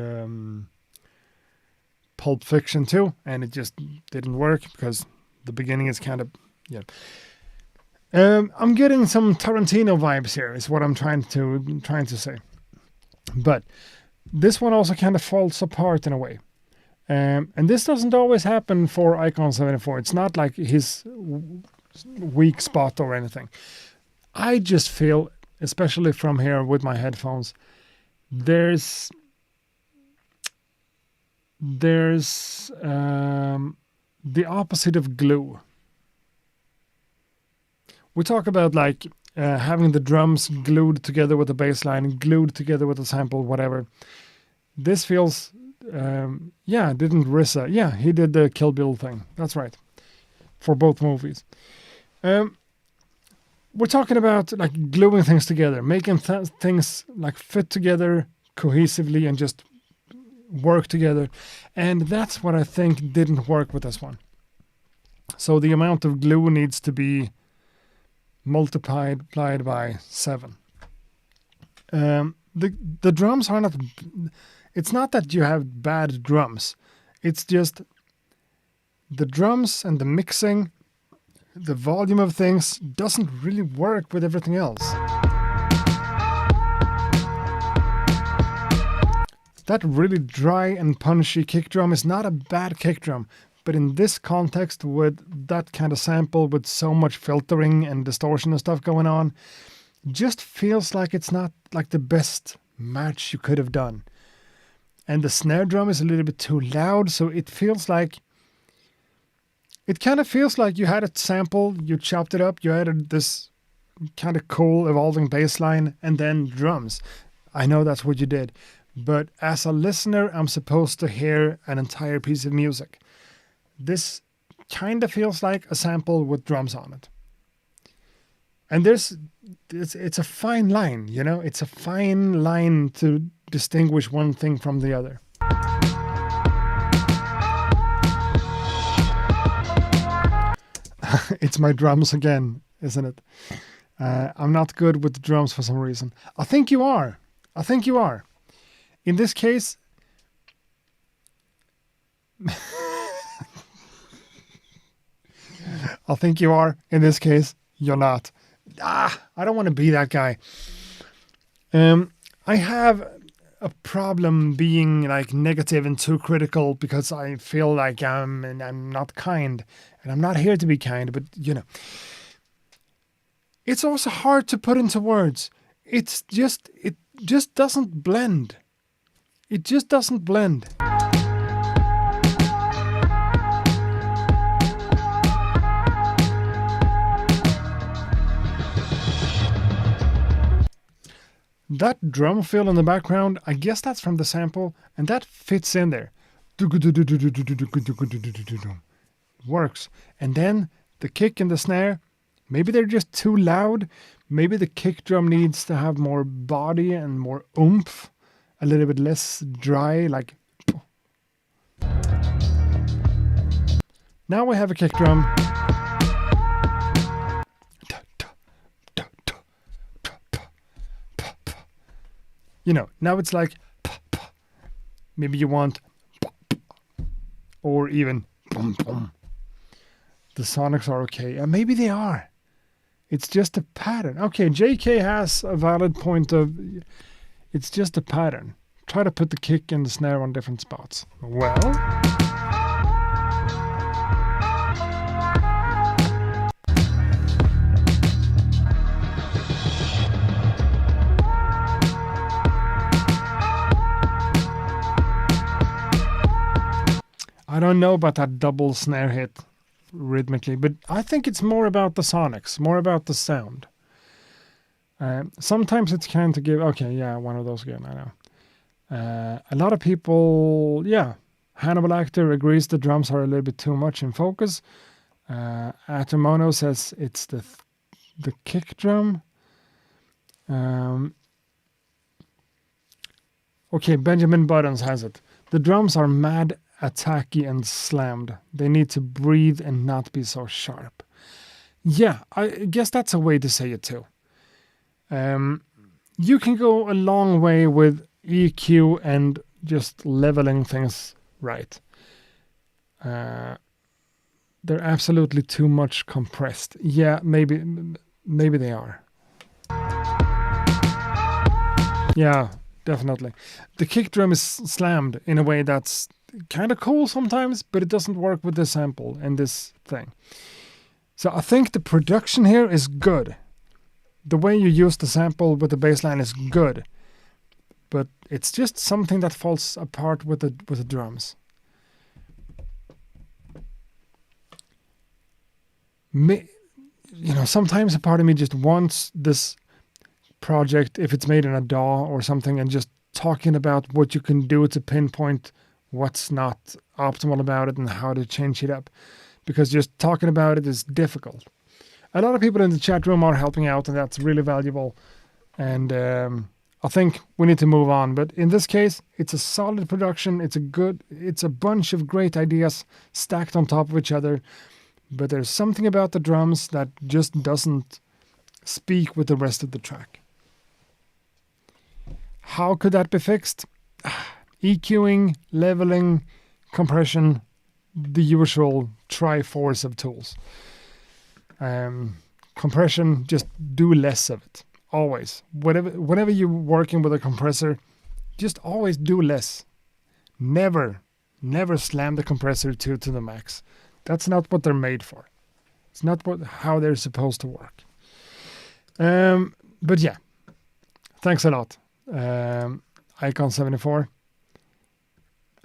Pulp Fiction 2, and it just didn't work because the beginning is kind of, yeah. I'm getting some Tarantino vibes here, is what I'm trying to say. But this one also kind of falls apart in a way. And this doesn't always happen for Icon 74. It's not like his weak spot or anything. I just feel, especially from here with my headphones, there's the opposite of glue. We talk about like having the drums glued together with the bass line, glued together with the sample, whatever. This feels, didn't RZA? Yeah, he did the Kill Bill thing. That's right. For both movies. We're talking about like gluing things together, making things like fit together cohesively and just work together. And that's what I think didn't work with this one. So the amount of glue needs to be multiplied by 7. The drums are not, it's not that you have bad drums. It's just the drums and the mixing, the volume of things doesn't really work with everything else. That really dry and punchy kick drum is not a bad kick drum, but in this context with that kind of sample with so much filtering and distortion and stuff going on, just feels like it's not like the best match you could have done. And the snare drum is a little bit too loud, so it kind of feels like you had a sample, you chopped it up, you added this kind of cool evolving bass line, and then drums. I know that's what you did. But as a listener, I'm supposed to hear an entire piece of music. This kind of feels like a sample with drums on it. And it's a fine line, you know? It's a fine line to distinguish one thing from the other. It's my drums again, isn't it? I'm not good with the drums for some reason. I think you are. In this case, I think you are. In this case, you're not. I don't want to be that guy. I have a problem being like negative and too critical because I feel like I'm not kind, and I'm not here to be kind. But you know, it's also hard to put into words. It just doesn't blend. It just doesn't blend. That drum fill in the background, I guess that's from the sample, and that fits in there. Works. And then the kick and the snare, maybe they're just too loud. Maybe the kick drum needs to have more body and more oomph. A little bit less dry, like. Now we have a kick drum. You know, now it's like. Maybe you want. Or even. The sonics are okay. And maybe they are. It's just a pattern. Okay, JK has a valid point of. It's just a pattern. Try to put the kick and the snare on different spots. Well... I don't know about that double snare hit rhythmically, but I think it's more about the sonics, more about the sound. Sometimes it's kind to give, okay, yeah, one of those again, I know. A lot of people, yeah, Hannibal Actor agrees the drums are a little bit too much in focus. Atomono says it's the kick drum. Okay, Benjamin Buttons has it. The drums are mad, attacky, and slammed. They need to breathe and not be so sharp. Yeah, I guess that's a way to say it too. You can go a long way with EQ and just leveling things right. They're absolutely too much compressed. Yeah, maybe they are. Yeah, definitely. The kick drum is slammed in a way that's kind of cool sometimes, but it doesn't work with this sample and this thing. So I think the production here is good. The way you use the sample with the bass line is good, but it's just something that falls apart with the drums. Sometimes a part of me just wants this project, if it's made in a DAW or something, and just talking about what you can do to pinpoint what's not optimal about it and how to change it up, because just talking about it is difficult. A lot of people in the chat room are helping out, and that's really valuable, and I think we need to move on. But in this case, it's a solid production. It's a bunch of great ideas stacked on top of each other, but there's something about the drums that just doesn't speak with the rest of the track. How could that be fixed? EQing, leveling, compression, the usual triforce of tools. Compression, just do less of it. Always. Whenever you're working with a compressor, just always do less. Never slam the compressor to the max. That's not what they're made for. It's not how they're supposed to work. But yeah, thanks a lot, Icon74.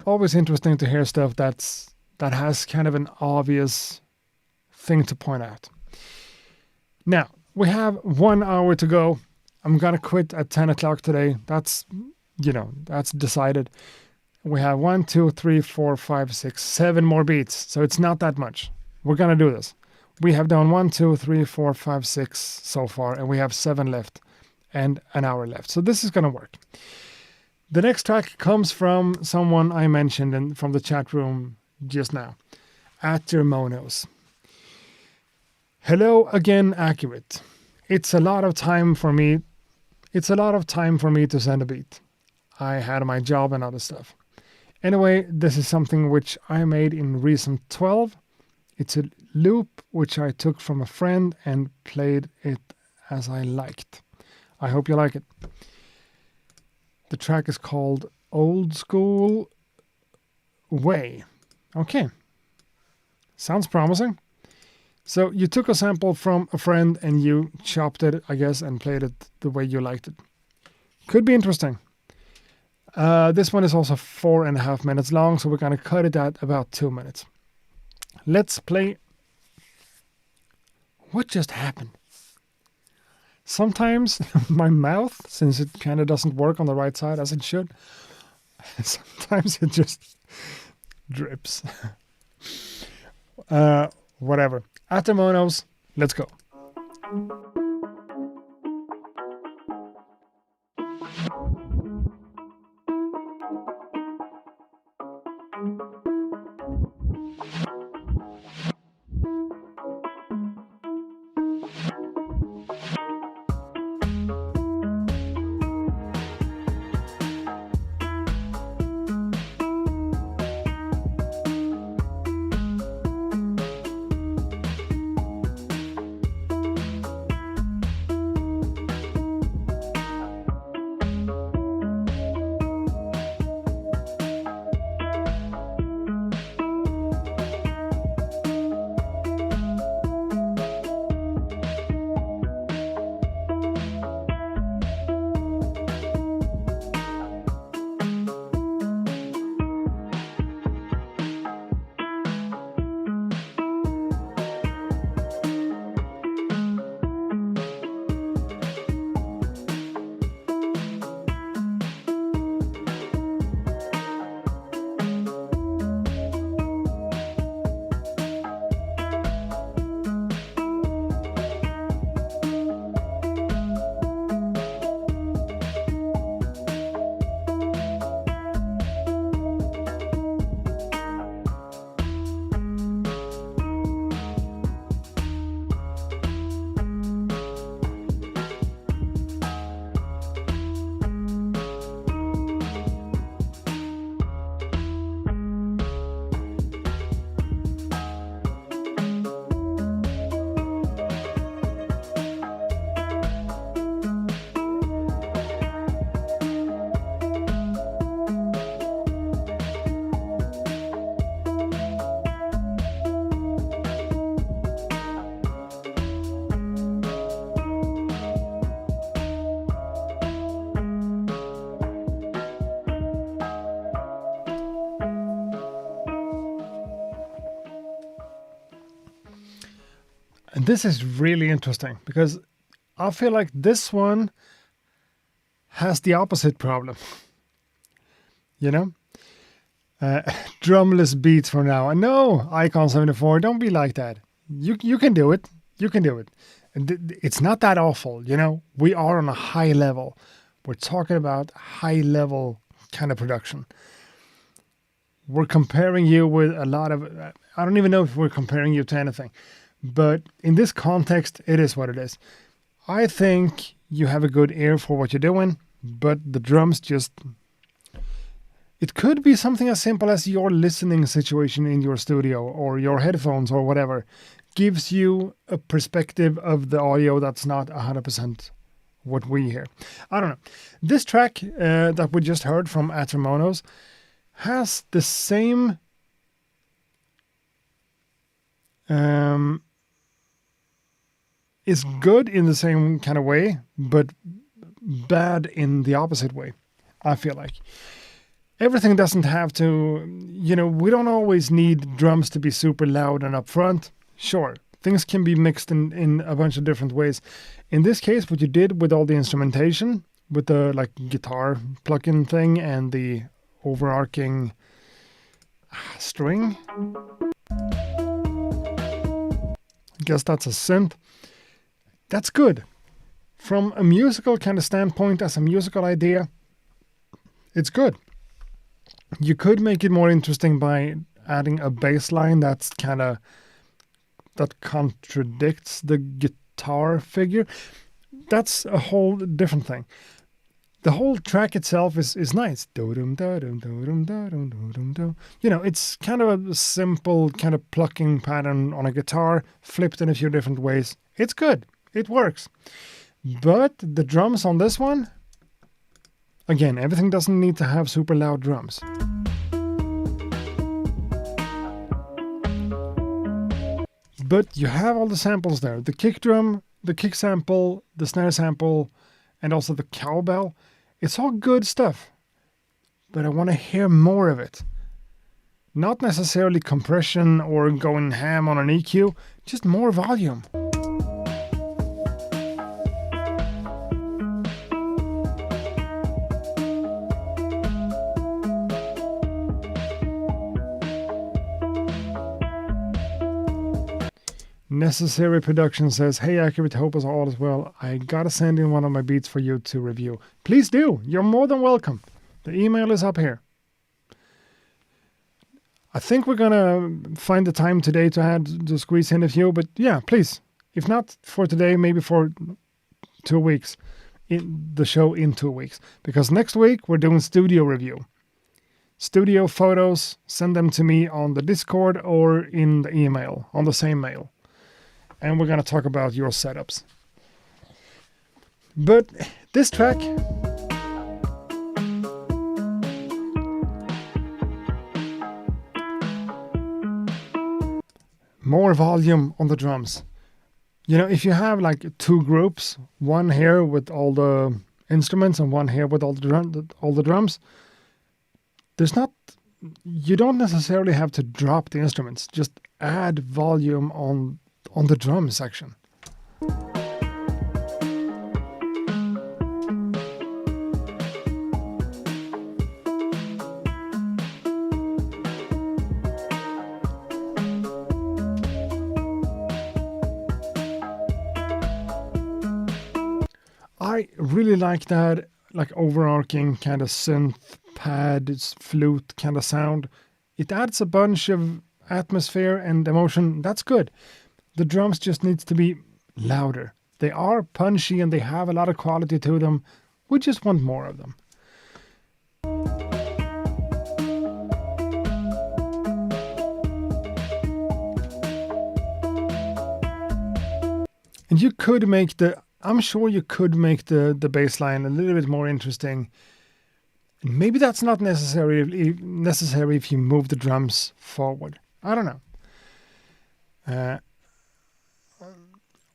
Always interesting to hear stuff that has kind of an obvious thing to point out. Now, we have 1 hour to go. I'm going to quit at 10 o'clock today. That's decided. We have 1, 2, 3, 4, 5, 6, 7 more beats. So it's not that much. We're going to do this. We have done 1, 2, 3, 4, 5, 6 so far, and we have 7 left and an hour left. So this is going to work. The next track comes from someone I mentioned from the chat room just now, At Your Monos. Hello again, Accurate. It's a lot of time for me to send a beat. I had my job and other stuff. Anyway, this is something which I made in Reason 12. It's a loop which I took from a friend and played it as I liked. I hope you like it. The track is called Old School Way. Okay. Sounds promising. So you took a sample from a friend and you chopped it, I guess, and played it the way you liked it. Could be interesting. This one is also 4.5 minutes long, so we're going to cut it at about 2 minutes. Let's play. What just happened? Sometimes my mouth, since it kind of doesn't work on the right side as it should, sometimes it just drips. Whatever. At the Monos, let's go. And this is really interesting because I feel like this one has the opposite problem. You know? Drumless beats for now. No, Icon 74, don't be like that. You can do it. You can do it. And it's not that awful, you know? We are on a high level. We're talking about high level kind of production. We're comparing you with a lot of, I don't even know if we're comparing you to anything, but in this context, it is what it is. I think you have a good ear for what you're doing, but the drums just, it could be something as simple as your listening situation in your studio or your headphones or whatever gives you a perspective of the audio that's not 100% what we hear. I don't know. This track that we just heard from Atramonos has the same is good in the same kind of way, but bad in the opposite way, I feel like. Everything doesn't have to, you know, we don't always need drums to be super loud and upfront. Sure, things can be mixed in a bunch of different ways. In this case, what you did with all the instrumentation, with the like guitar plug-in thing and the overarching string, I guess that's a synth. That's good. From a musical kind of standpoint, as a musical idea, it's good. You could make it more interesting by adding a bass line that contradicts the guitar figure. That's a whole different thing. The whole track itself is nice. You know, it's kind of a simple kind of plucking pattern on a guitar, flipped in a few different ways. It's good. It works. But the drums on this one, again, everything doesn't need to have super loud drums. But you have all the samples there. The kick drum, the kick sample, the snare sample, and also the cowbell. It's all good stuff. But I want to hear more of it. Not necessarily compression or going ham on an EQ, just more volume. Necessary Production says, hey Accurate, hope us all as well. I gotta send in one of my beats for you to review. Please do. You're more than welcome. The email is up here. I think we're gonna find the time today to squeeze in a few, but yeah, please. If not for today, maybe for 2 weeks. The show in 2 weeks. Because next week we're doing studio review. Studio photos, send them to me on the Discord or in the email, on the same mail. And we're going to talk about your setups. But this track, more volume on the drums. You know, if you have like 2 groups, one here with all the instruments and one here with all the drums, you don't necessarily have to drop the instruments. Just add volume on the drum section. I really like that, like overarching kind of synth pad, flute kind of sound. It adds a bunch of atmosphere and emotion. That's good. The drums just needs to be louder. They are punchy and they have a lot of quality to them. We just want more of them. And you could I'm sure you could make the bass line a little bit more interesting. Maybe that's not necessary if you move the drums forward. I don't know.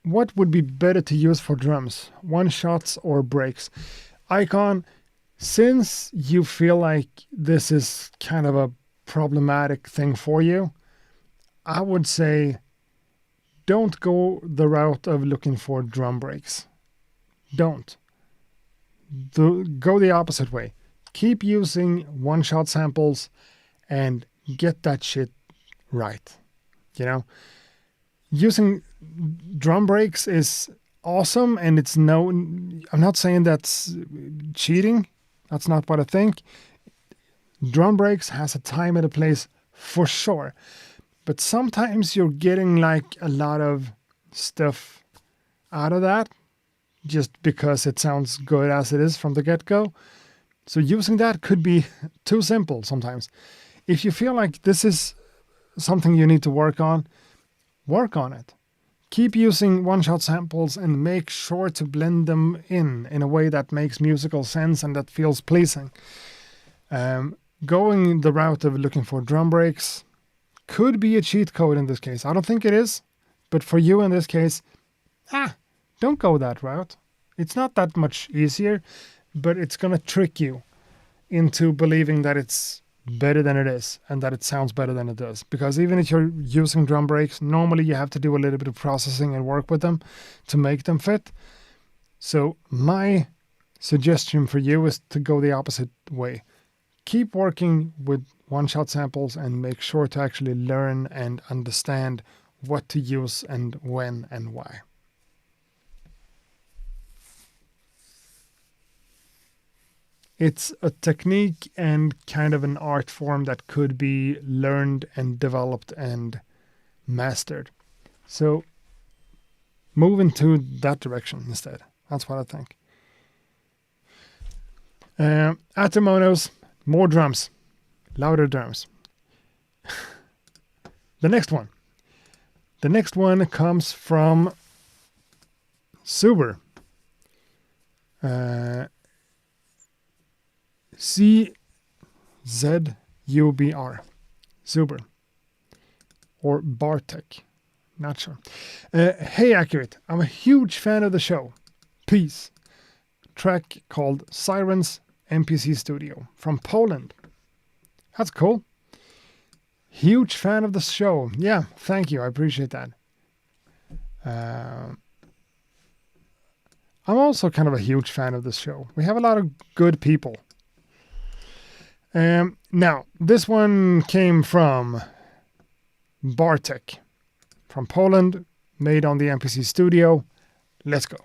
What would be better to use for drums? One-shots or breaks? Icon, since you feel like this is kind of a problematic thing for you, I would say don't go the route of looking for drum breaks. Don't. Go the opposite way. Keep using one-shot samples and get that shit right. You know, using drum breaks is awesome, and I'm not saying that's cheating. That's not what I think. Drum breaks has a time and a place for sure. But sometimes you're getting like a lot of stuff out of that just because it sounds good as it is from the get-go. So using that could be too simple sometimes. If you feel like this is something you need to work on it. Keep using one-shot samples and make sure to blend them in a way that makes musical sense and that feels pleasing. Going the route of looking for drum breaks could be a cheat code in this case. I don't think it is, but for you in this case, don't go that route. It's not that much easier, but it's going to trick you into believing that it's better than it is and that it sounds better than it does. Because even if you're using drum breaks, normally you have to do a little bit of processing and work with them to make them fit. So my suggestion for you is to go the opposite way. Keep working with one-shot samples and make sure to actually learn and understand what to use and when and why. It's a technique and kind of an art form that could be learned and developed and mastered. So move into that direction instead. That's what I think. At the monos, more drums, louder drums. The next one comes from Zuber. C-Z-U-B-R. Zuber. Or Bartek. Not sure. Hey, Accurate. I'm a huge fan of the show. Peace. Track called Sirens MPC Studio from Poland. That's cool. Huge fan of the show. Yeah, thank you. I appreciate that. I'm also kind of a huge fan of this show. We have a lot of good people. Now, this one came from Bartek from Poland, made on the MPC Studio. Let's go.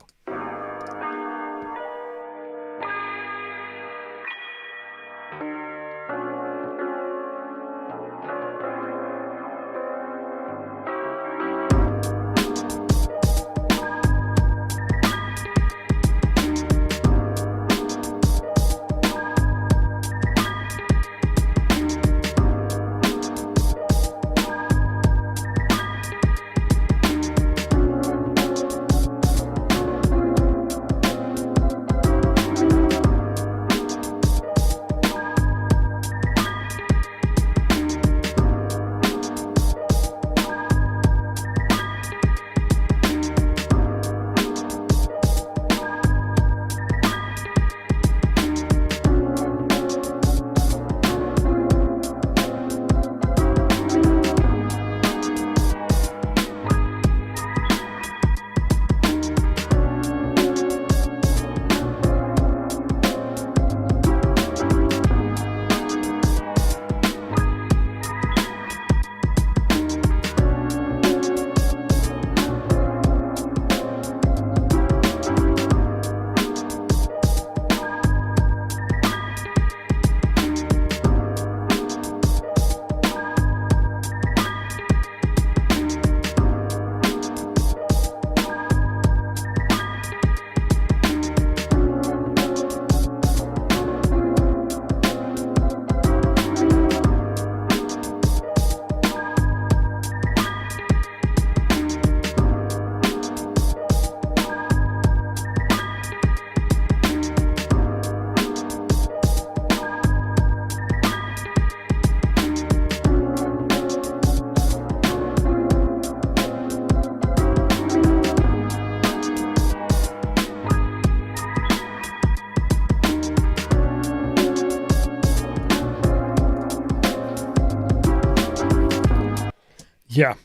Yeah,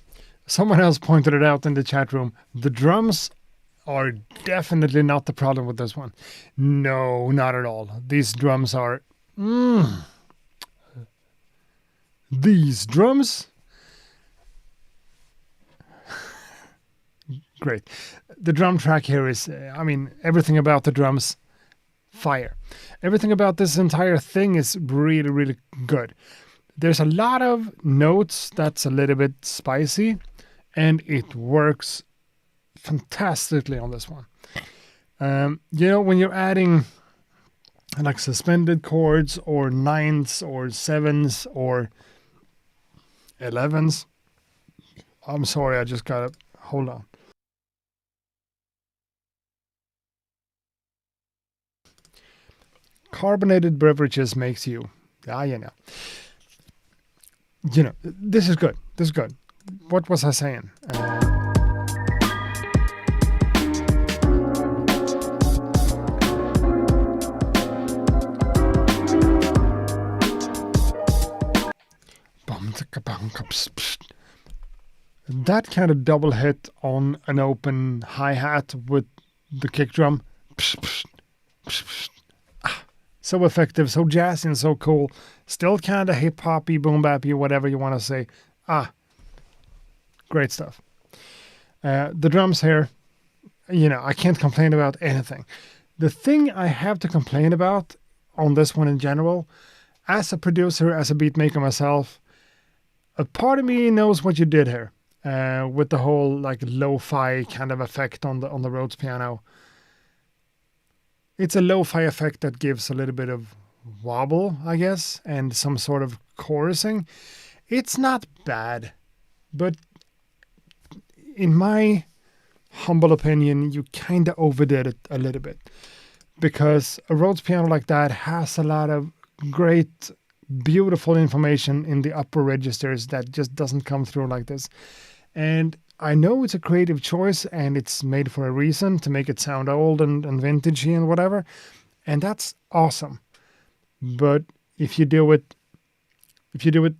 Someone else pointed it out in the chat room. The drums are definitely not the problem with this one. No, not at all. These drums are... These drums... Great. The drum track here is, everything about the drums, fire. Everything about this entire thing is really, really good. There's a lot of notes that's a little bit spicy, and it works fantastically on this one. When you're adding like suspended chords or ninths or sevens or 11s. I'm sorry, I just gotta hold on. Carbonated beverages makes you, this is good. This is good. What was I saying? That kind of double hit on an open hi-hat with the kick drum. So effective, so jazzy and so cool. Still kind of hip-hoppy, boom-bappy, whatever you want to say. Great stuff. The drums here, I can't complain about anything. The thing I have to complain about on this one in general, as a producer, as a beat maker myself, a part of me knows what you did here with the whole like lo-fi kind of effect on the Rhodes piano. It's a lo-fi effect that gives a little bit of wobble, I guess, and some sort of chorusing. It's not bad, but in my humble opinion, you kind of overdid it a little bit, because a Rhodes piano like that has a lot of great, beautiful information in the upper registers that just doesn't come through like this. And I know it's a creative choice and it's made for a reason to make it sound old and vintagey and whatever. And that's awesome. But if you do it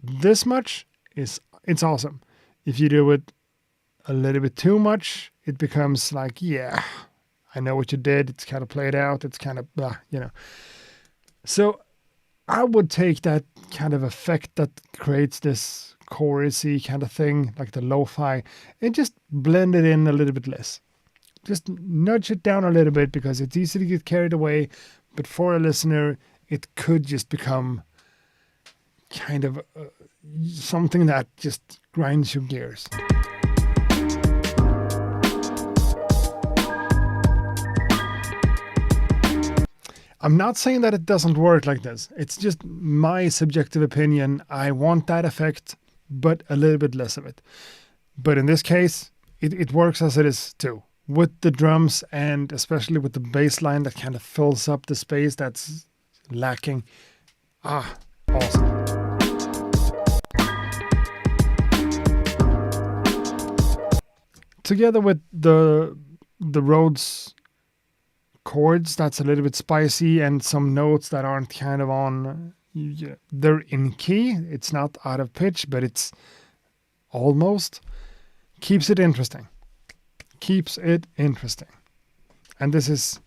this much, it's awesome. If you do it a little bit too much, it becomes like, yeah, I know what you did. It's kind of played out. It's kind of blah, So I would take that kind of effect that creates this chorusy kind of thing, like the lo-fi, and just blend it in a little bit less. Just nudge it down a little bit, because it's easy to get carried away, but for a listener, it could just become kind of something that just grinds your gears. I'm not saying that it doesn't work like this. It's just my subjective opinion. I want that effect, but a little bit less of it. But in this case, it works as it is too. With the drums, and especially with the bass line that kind of fills up the space that's lacking. Awesome. Together with the Rhodes chords that's a little bit spicy, and some notes that aren't kind of on, they're in key. It's not out of pitch, but it's almost. Keeps it interesting. And this is,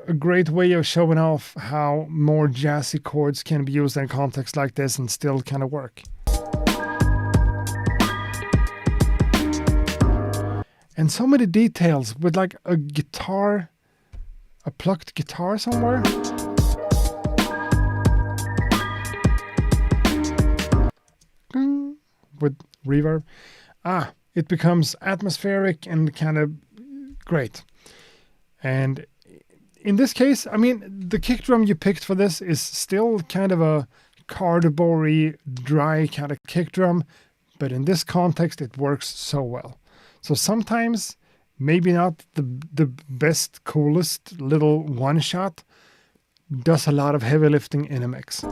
a great way of showing off how more jazzy chords can be used in a context like this and still kind of work. And so many details with like a guitar, a plucked guitar somewhere. With reverb. It becomes atmospheric and kind of great. And in this case, the kick drum you picked for this is still kind of a cardboardy, dry kind of kick drum, but in this context, it works so well. So sometimes, maybe not the best, coolest little one shot does a lot of heavy lifting in a mix.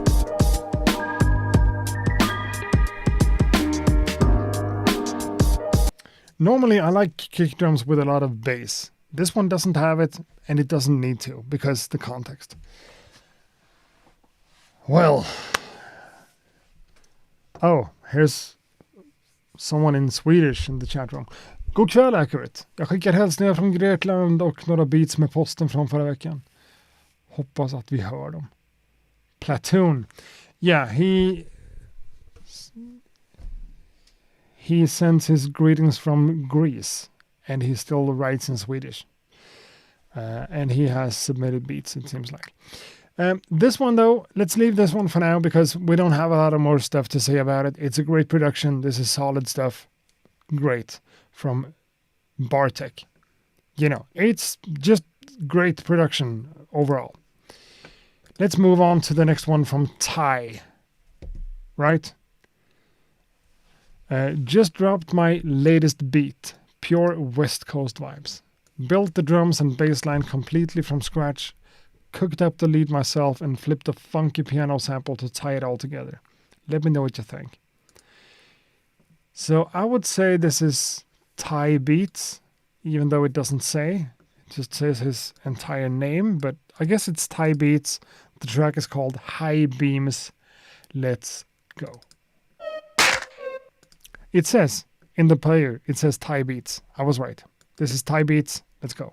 Normally, I like kick drums with a lot of bass. This one doesn't have it, and it doesn't need to, because the context. Well. Here's someone in Swedish in the chat room. God kväll Accurate. Jag skickar hälsningar från Grekland och några beats med posten från förra veckan. Hoppas att vi hör dem. Platoon. Yeah, he sends his greetings from Greece and he still writes in Swedish. And he has submitted beats, it seems like. This one though, let's leave this one for now because we don't have a lot of more stuff to say about it. It's a great production. This is solid stuff. Great. From Bartek. You know, it's just great production overall. Let's move on to the next one from Ty. Right? Just dropped my latest beat. Pure West Coast vibes. Built the drums and bass line completely from scratch. Cooked up the lead myself and flipped a funky piano sample to tie it all together. Let me know what you think. So I would say this is Ty Beats, even though it doesn't say. It just says his entire name, but I guess it's Ty Beats. The track is called High Beams. Let's go. It says in the player, it says Ty Beats. I was right. This is Ty Beats. Let's go.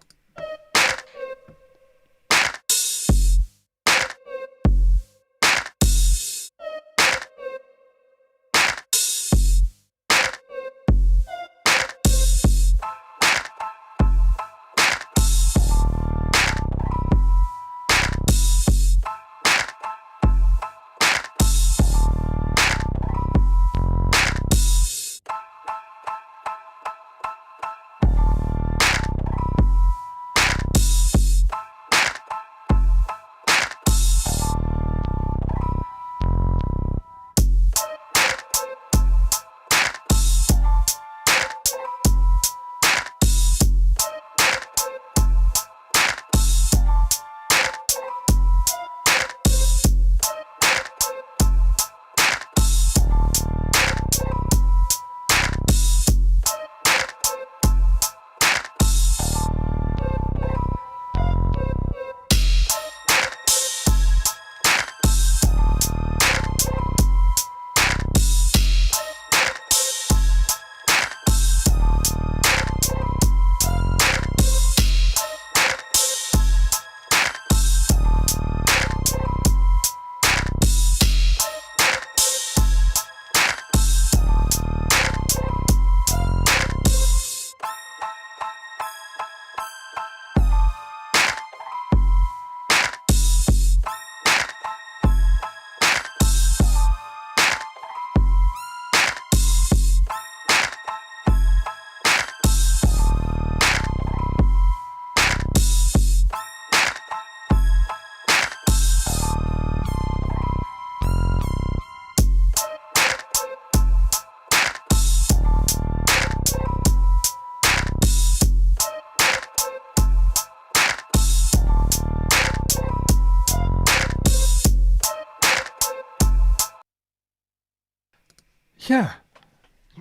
Yeah,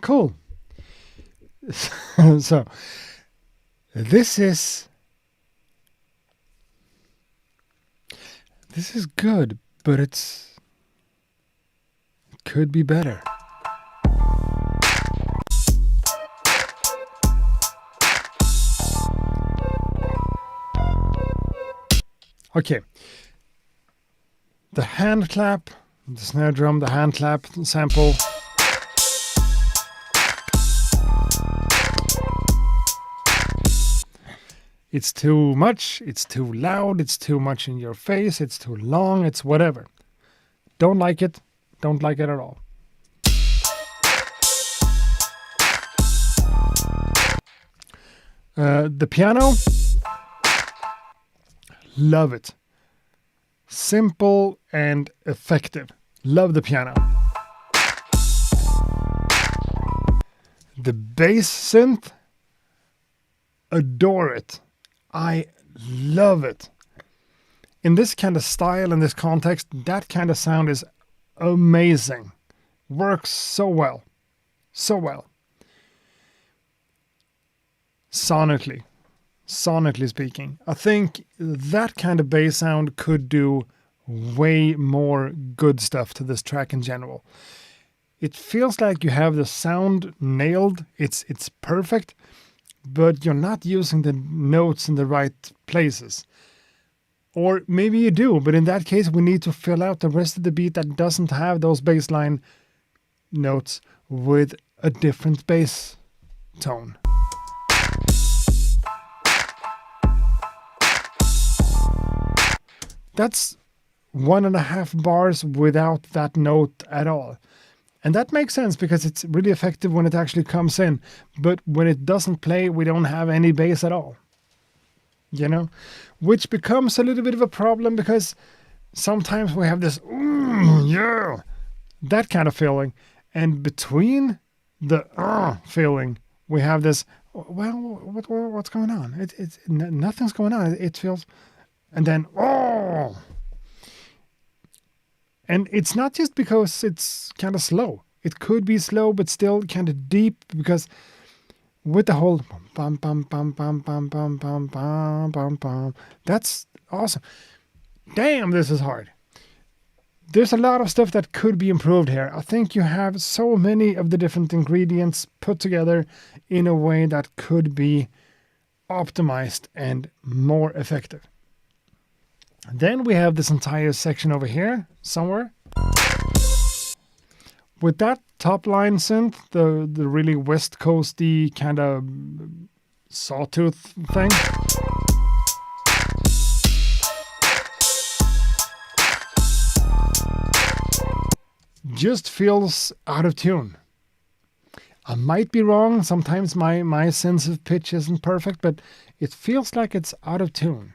cool. So, this is good, but it could be better. Okay. The hand clap, the snare drum, the hand clap sample. It's too much, it's too loud, it's too much in your face, it's too long, it's whatever. Don't like it at all. The piano, love it. Simple and effective. Love the piano. The bass synth, adore it. I love it. In this kind of style, in this context, that kind of sound is amazing. Works so well. So well. Sonically speaking, I think that kind of bass sound could do way more good stuff to this track in general. it feels like you have the sound nailed. It's perfect, but you're not using the notes in the right places. Or maybe you do, but in that case, we need to fill out the rest of the beat that doesn't have those bass line notes with a different bass tone. That's 1.5 bars without that note at all. And that makes sense because it's really effective when it actually comes in. But when it doesn't play, we don't have any bass at all. You know? Which becomes a little bit of a problem because sometimes we have this, yeah, that kind of feeling. And between the feeling, we have this, well, what's going on? It's nothing's going on. It feels, and then, oh. And it's not just because it's kind of slow. It could be slow, but still kind of deep because with the whole bum bum bum bum bum bum bum bum bum bum, that's awesome. Damn, this is hard. There's a lot of stuff that could be improved here. I think you have so many of the different ingredients put together in a way that could be optimized and more effective. Then we have this entire section over here somewhere. With that top line synth, the really West Coasty kind of sawtooth thing. Just feels out of tune. I might be wrong. Sometimes my sense of pitch isn't perfect, but it feels like it's out of tune.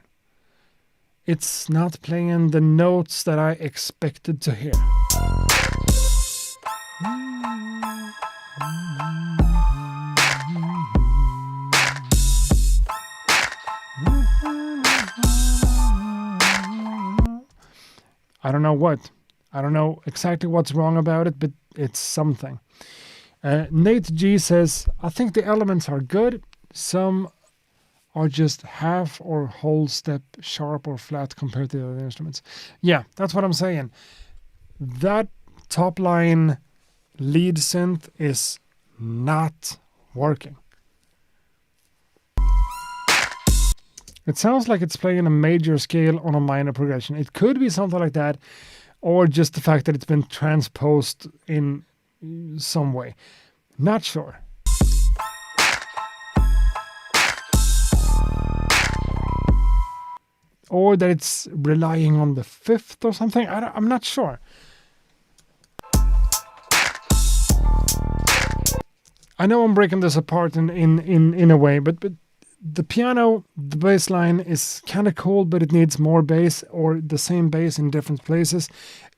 It's not playing the notes that I expected to hear. I don't know what. I don't know exactly what's wrong about it, but it's something. Nate G says, I think the elements are good. Some are just half or whole step sharp or flat compared to the other instruments. Yeah, that's what I'm saying. That top line lead synth is not working. It sounds like it's playing a major scale on a minor progression. It could be something like that, or just the fact that it's been transposed in some way. Not sure. Or that it's relying on the fifth or something. I'm not sure. I know I'm breaking this apart in a way, but the piano, the bass line is kind of cool, but it needs more bass or the same bass in different places.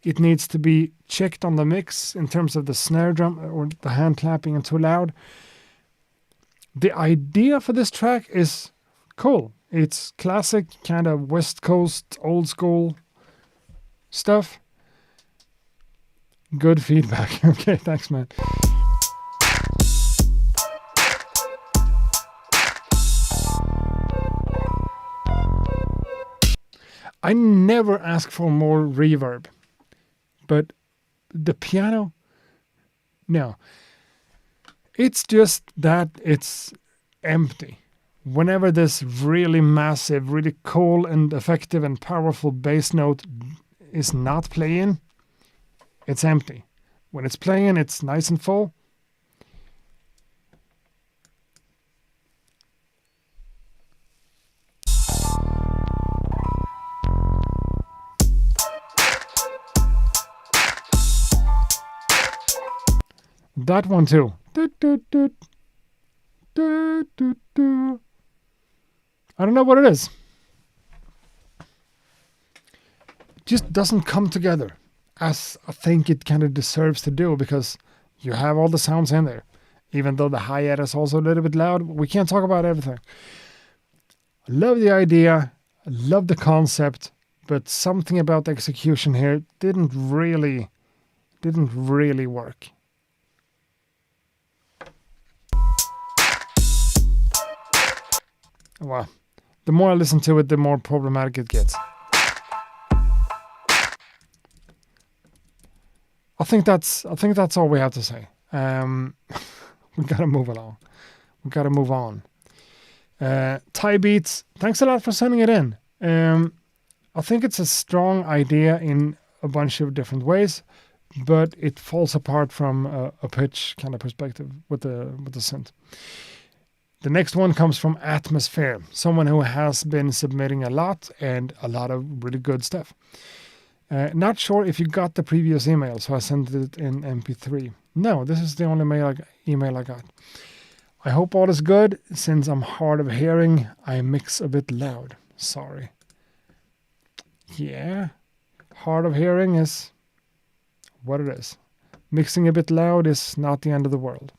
It needs to be checked on the mix in terms of the snare drum or the hand clapping and too loud. The idea for this track is cool. It's classic kind of West Coast, old school stuff. Good feedback. Okay, thanks, man. I never ask for more reverb, but the piano, no. It's just that it's empty. Whenever this really massive, really cool and effective and powerful bass note is not playing, it's empty. When it's playing, it's nice and full. That one too. I don't know what it is. It just doesn't come together as I think it kind of deserves to do, because you have all the sounds in there. Even though the hi-hat is also a little bit loud, we can't talk about everything. I love the idea, I love the concept, but something about the execution here didn't really work. Well, the more I listen to it, the more problematic it gets. I think that's all we have to say. We gotta move along. We gotta move on. Thai beats. Thanks a lot for sending it in. I think it's a strong idea in a bunch of different ways, but it falls apart from a pitch kind of perspective with the synth. The next one comes from Atmosphere, someone who has been submitting a lot and a lot of really good stuff. Not sure if you got the previous email, so I sent it in MP3. No, this is the only email I got. I hope all is good. Since I'm hard of hearing, I mix a bit loud. Sorry. Yeah, hard of hearing is what it is. Mixing a bit loud is not the end of the world.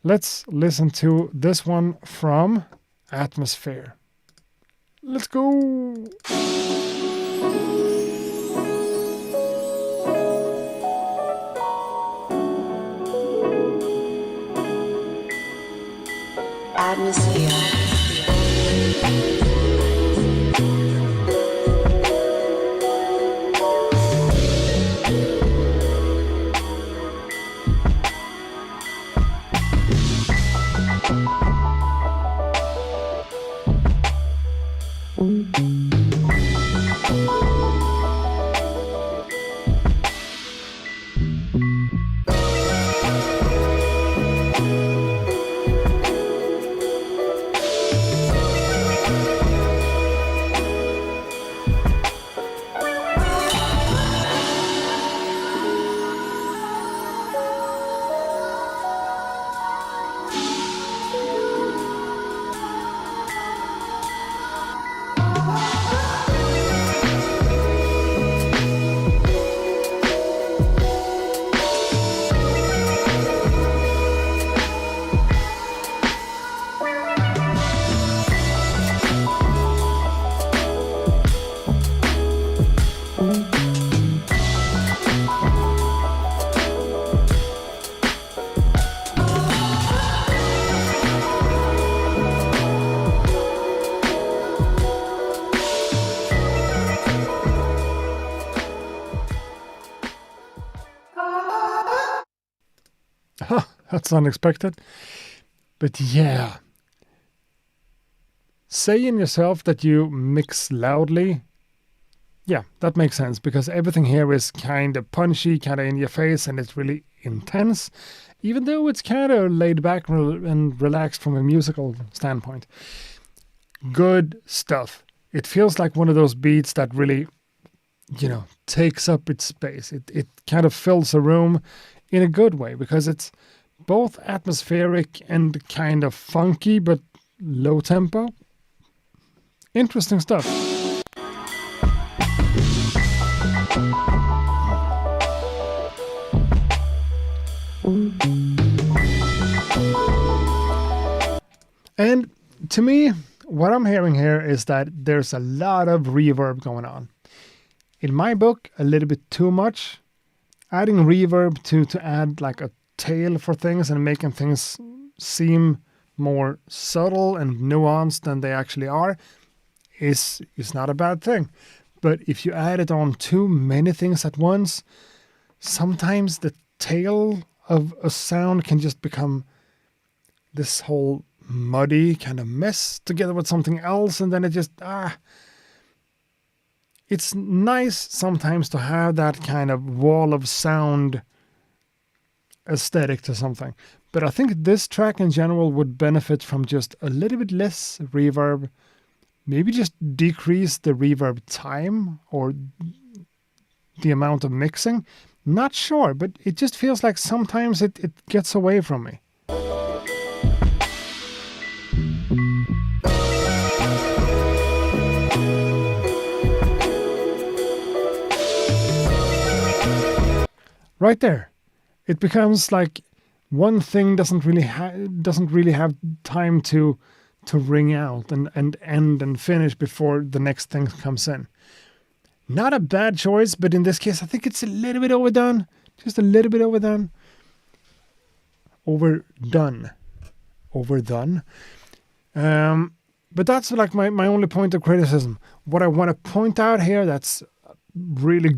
Let's listen to this one from Atmosphere. Let's go! Atmosphere. That's unexpected. But yeah. Saying yourself that you mix loudly, yeah, that makes sense because everything here is kind of punchy, kind of in your face, and it's really intense, even though it's kind of laid back and relaxed from a musical standpoint. Good stuff. It feels like one of those beats that really, takes up its space. It kind of fills a room in a good way because it's both atmospheric and kind of funky, but low tempo. Interesting stuff. And to me, what I'm hearing here is that there's a lot of reverb going on. In my book, a little bit too much. Adding reverb to add like a tail for things and making things seem more subtle and nuanced than they actually are is not a bad thing. But if you add it on too many things at once, sometimes the tail of a sound can just become this whole muddy kind of mess together with something else, and then it just it's nice sometimes to have that kind of wall of sound aesthetic to something. But I think this track in general would benefit from just a little bit less reverb. Maybe just decrease the reverb time or the amount of mixing. Not sure, but it just feels like sometimes it gets away from me. Right there. It becomes like one thing doesn't really have time to ring out and end and finish before the next thing comes in. Not a bad choice, but in this case, I think it's a little bit overdone. Just a little bit overdone. Overdone. But that's like my only point of criticism. What I want to point out here that's really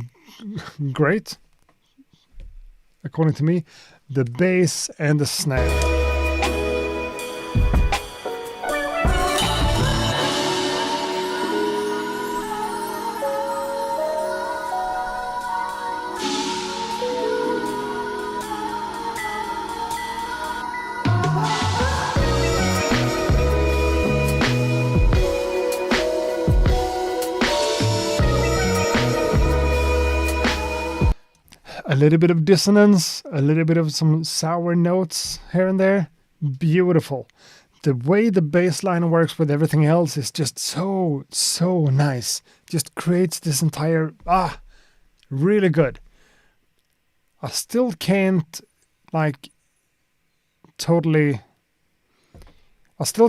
great according to me, the bass and the snare. A little bit of dissonance, a little bit of some sour notes here and there. Beautiful. The way the bass line works with everything else is just so nice. Just creates this entire, really good. I still can't, I still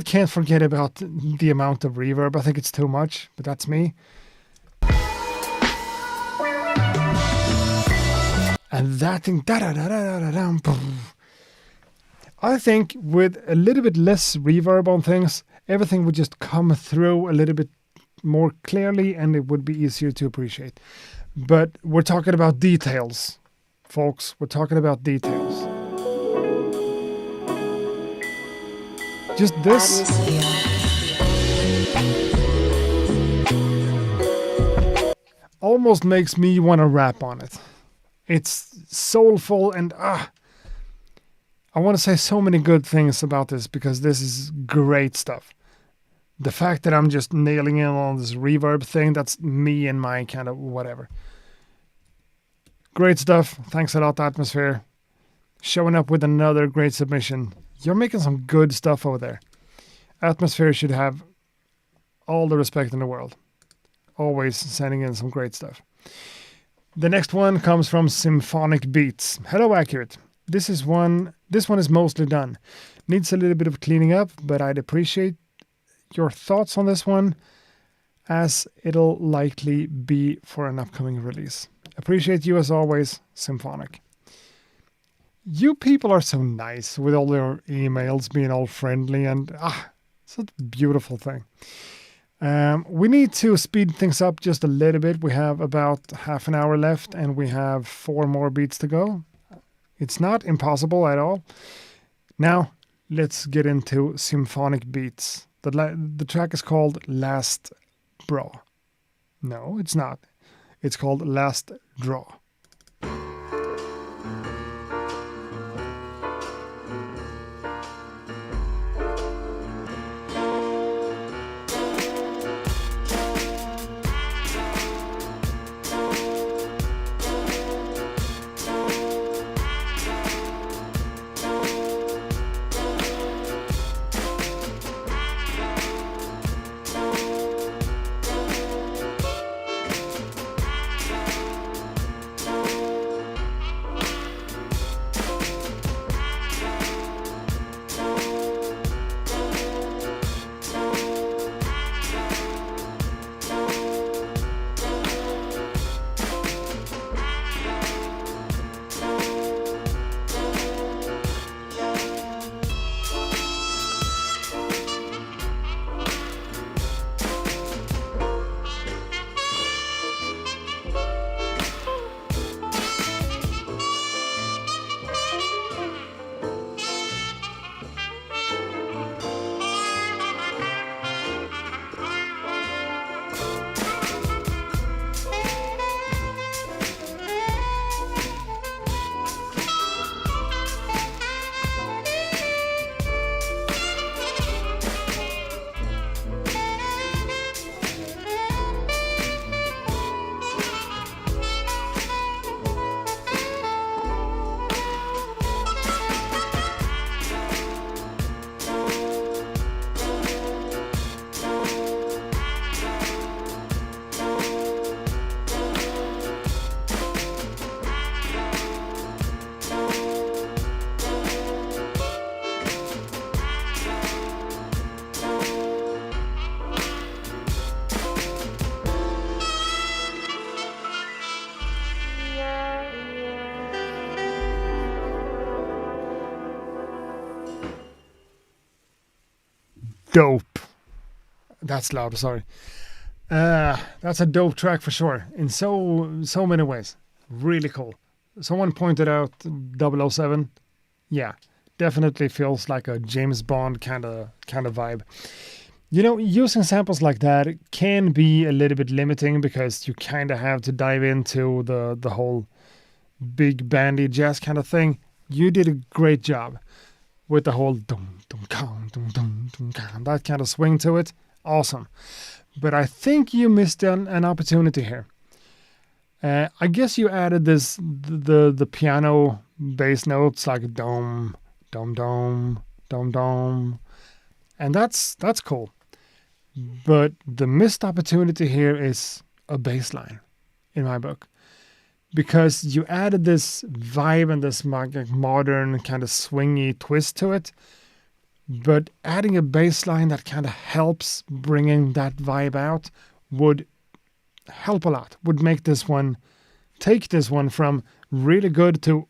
can't forget about the amount of reverb. I think it's too much, but that's me. And that thing, I think with a little bit less reverb on things, everything would just come through a little bit more clearly and it would be easier to appreciate. But we're talking about details, folks. We're talking about details. Just this. Almost makes me want to rap on it. It's soulful and I want to say so many good things about this because this is great stuff. The fact that I'm just nailing in on this reverb thing, that's me and my kind of whatever. Great stuff. Thanks a lot, Atmosphere. Showing up with another great submission. You're making some good stuff over there. Atmosphere should have all the respect in the world. Always sending in some great stuff. The next one comes from Symphonic Beats. Hello, Accurate. This one is mostly done. Needs a little bit of cleaning up, but I'd appreciate your thoughts on this one as it'll likely be for an upcoming release. Appreciate you as always, Symphonic. You people are so nice with all your emails being all friendly and it's a beautiful thing. We need to speed things up just a little bit. We have about half an hour left and we have 4 more beats to go. It's not impossible at all. Now, let's get into Symphonic Beats. The track is called Last Bra. No, it's not. It's called Last Draw. Dope. That's loud, sorry. That's a dope track for sure. In so many ways. Really cool. Someone pointed out 007. Yeah, definitely feels like a James Bond kind of vibe. Using samples like that can be a little bit limiting because you kind of have to dive into the whole big bandy jazz kind of thing. You did a great job with the whole dum dum dum dum dum dum, that kind of swing to it. Awesome. But I think you missed an opportunity here. I guess you added the piano bass notes like dom dom dom dom dom, and that's cool. But the missed opportunity here is a bass line, in my book, because you added this vibe and this modern kind of swingy twist to it. But adding a bass line that kind of helps bringing that vibe out would help a lot, would make this one, take this one from really good to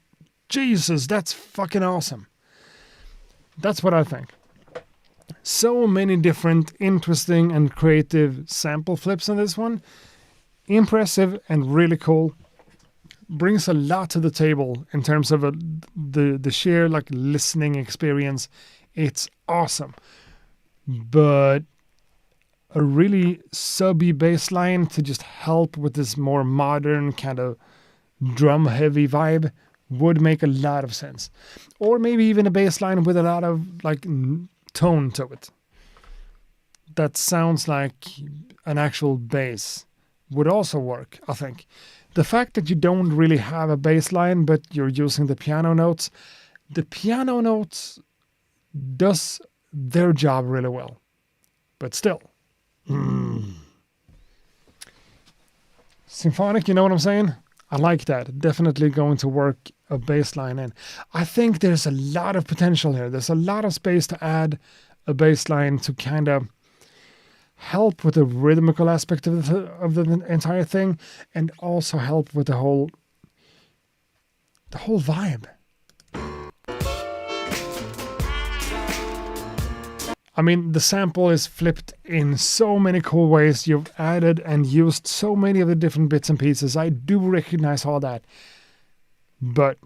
Jesus, that's fucking awesome. That's what I think. So many different interesting and creative sample flips on this one. Impressive and really cool. Brings a lot to the table in terms of the sheer like listening experience. It's awesome. But a really subby bass line to just help with this more modern kind of drum heavy vibe would make a lot of sense. Or maybe even a bass line with a lot of like tone to it. That sounds like an actual bass would also work, I think. The fact that you don't really have a bass line, but you're using the piano notes does their job really well. But still. Symphonic, you know what I'm saying? I like that. Definitely going to work a bass line in. I think there's a lot of potential here. There's a lot of space to add a bass line to kind of help with the rhythmical aspect of the entire thing, and also help with the whole vibe. I mean, the sample is flipped in so many cool ways. You've added and used so many of the different bits and pieces. I do recognize all that. But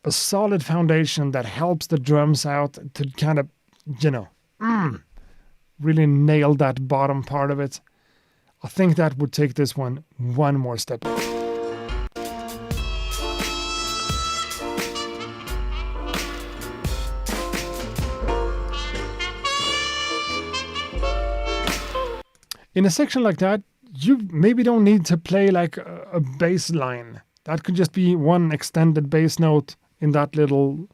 a solid foundation that helps the drums out to kind of, really nail that bottom part of it. I think that would take this one more step up. In a section like that, you maybe don't need to play like a bass line. That could just be one extended bass note in that little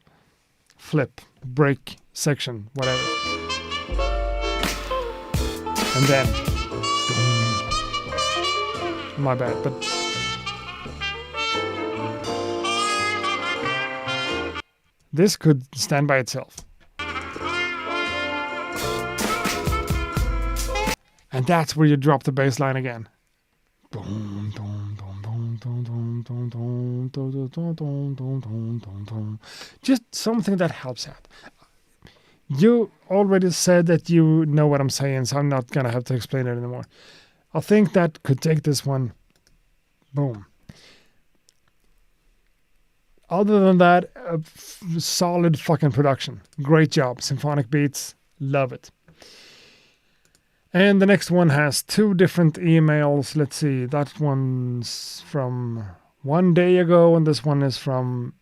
flip, break section, whatever. And then, my bad, but this could stand by itself. And that's where you drop the bass line again. Just something that helps out. You already said that you know what I'm saying, so I'm not going to have to explain it anymore. I think that could take this one. Boom. Other than that, a solid fucking production. Great job. Symphonic beats. Love it. And the next one has two different emails. Let's see. That one's from 1 day ago, and this one is from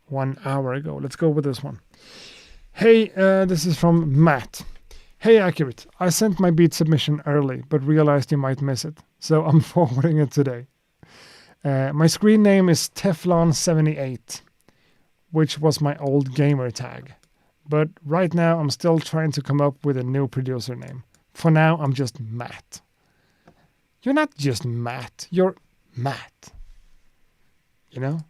1 hour ago. Let's go with this one. Hey, this is from Matt. Hey, Accurate. I sent my beat submission early, but realized you might miss it. So I'm forwarding it today. My screen name is Teflon78, which was my old gamer tag. But right now, I'm still trying to come up with a new producer name. For now, I'm just Matt. You're not just Matt. You're Matt. You know?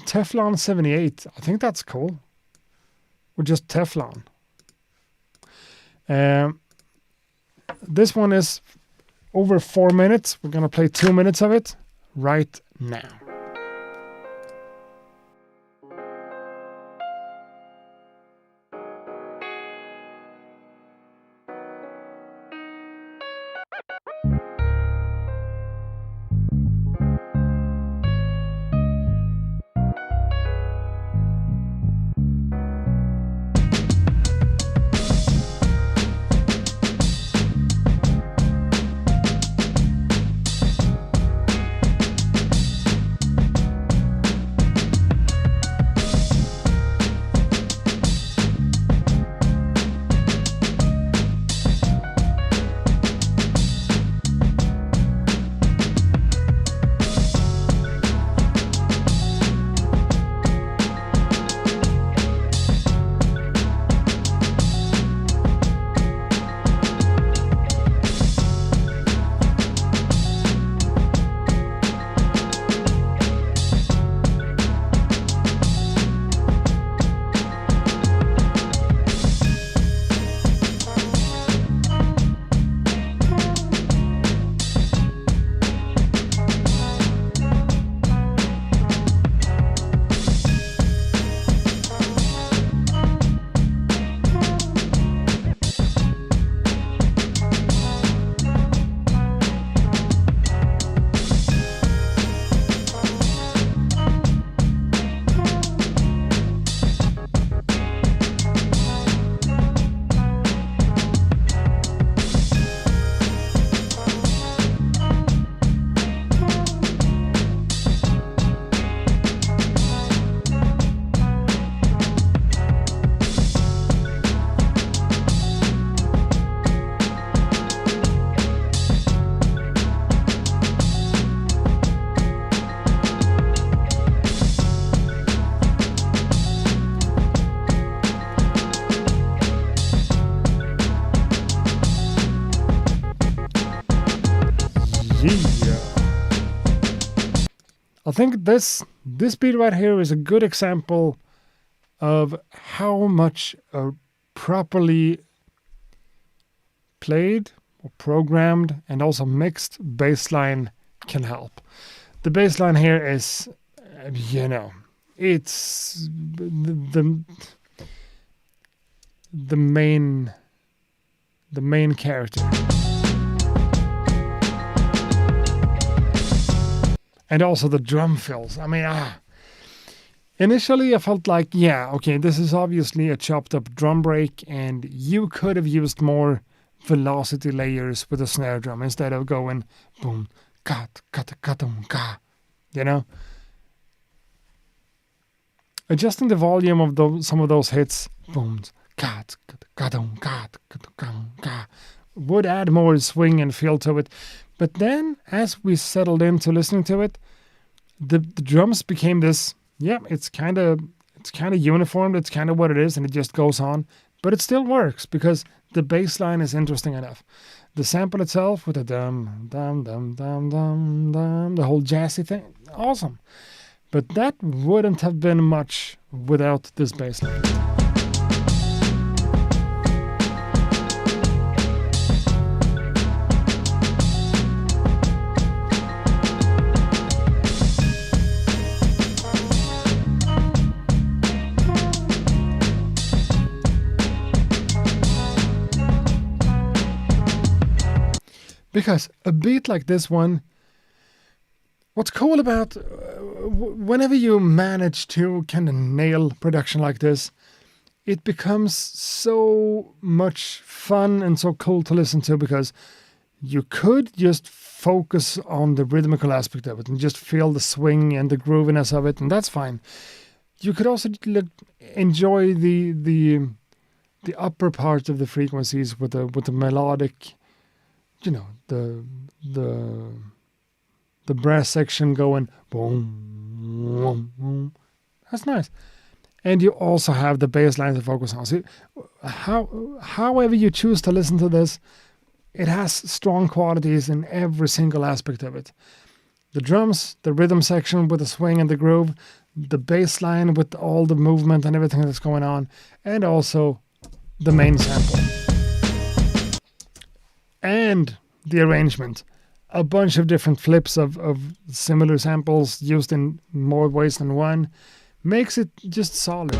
Teflon 78. I think that's cool. Or just Teflon. This one is over 4 minutes. We're going to play 2 minutes of it right now. Yeah. I think this beat right here is a good example of how much a properly played or programmed and also mixed bass line can help. The bass line here is, it's the main character. And also the drum fills. I mean, initially I felt like, this is obviously a chopped up drum break, and you could have used more velocity layers with a snare drum instead of going boom, kat, kat, katum, ka. Adjusting the volume of some of those hits, boom, kat, katum, kat, ka, would add more swing and feel to it. But then, as we settled into listening to it, the drums became this. It's kind of uniform. It's kind of what it is, and it just goes on. But it still works because the bass line is interesting enough. The sample itself with the dum dum dum dum dum dum, the whole jazzy thing, awesome. But that wouldn't have been much without this bass line. Because a beat like this one, what's cool about whenever you manage to kind of nail production like this, it becomes so much fun and so cool to listen to, because you could just focus on the rhythmical aspect of it and just feel the swing and the grooviness of it, and that's fine. You could also enjoy the upper part of the frequencies with the melodic, the brass section going boom, boom, boom. That's nice. And you also have the bass line to focus on. So however you choose to listen to this, it has strong qualities in every single aspect of it. The drums, the rhythm section with the swing and the groove, the bass line with all the movement and everything that's going on, and also the main sample. And the arrangement. A bunch of different flips of similar samples used in more ways than one makes it just solid.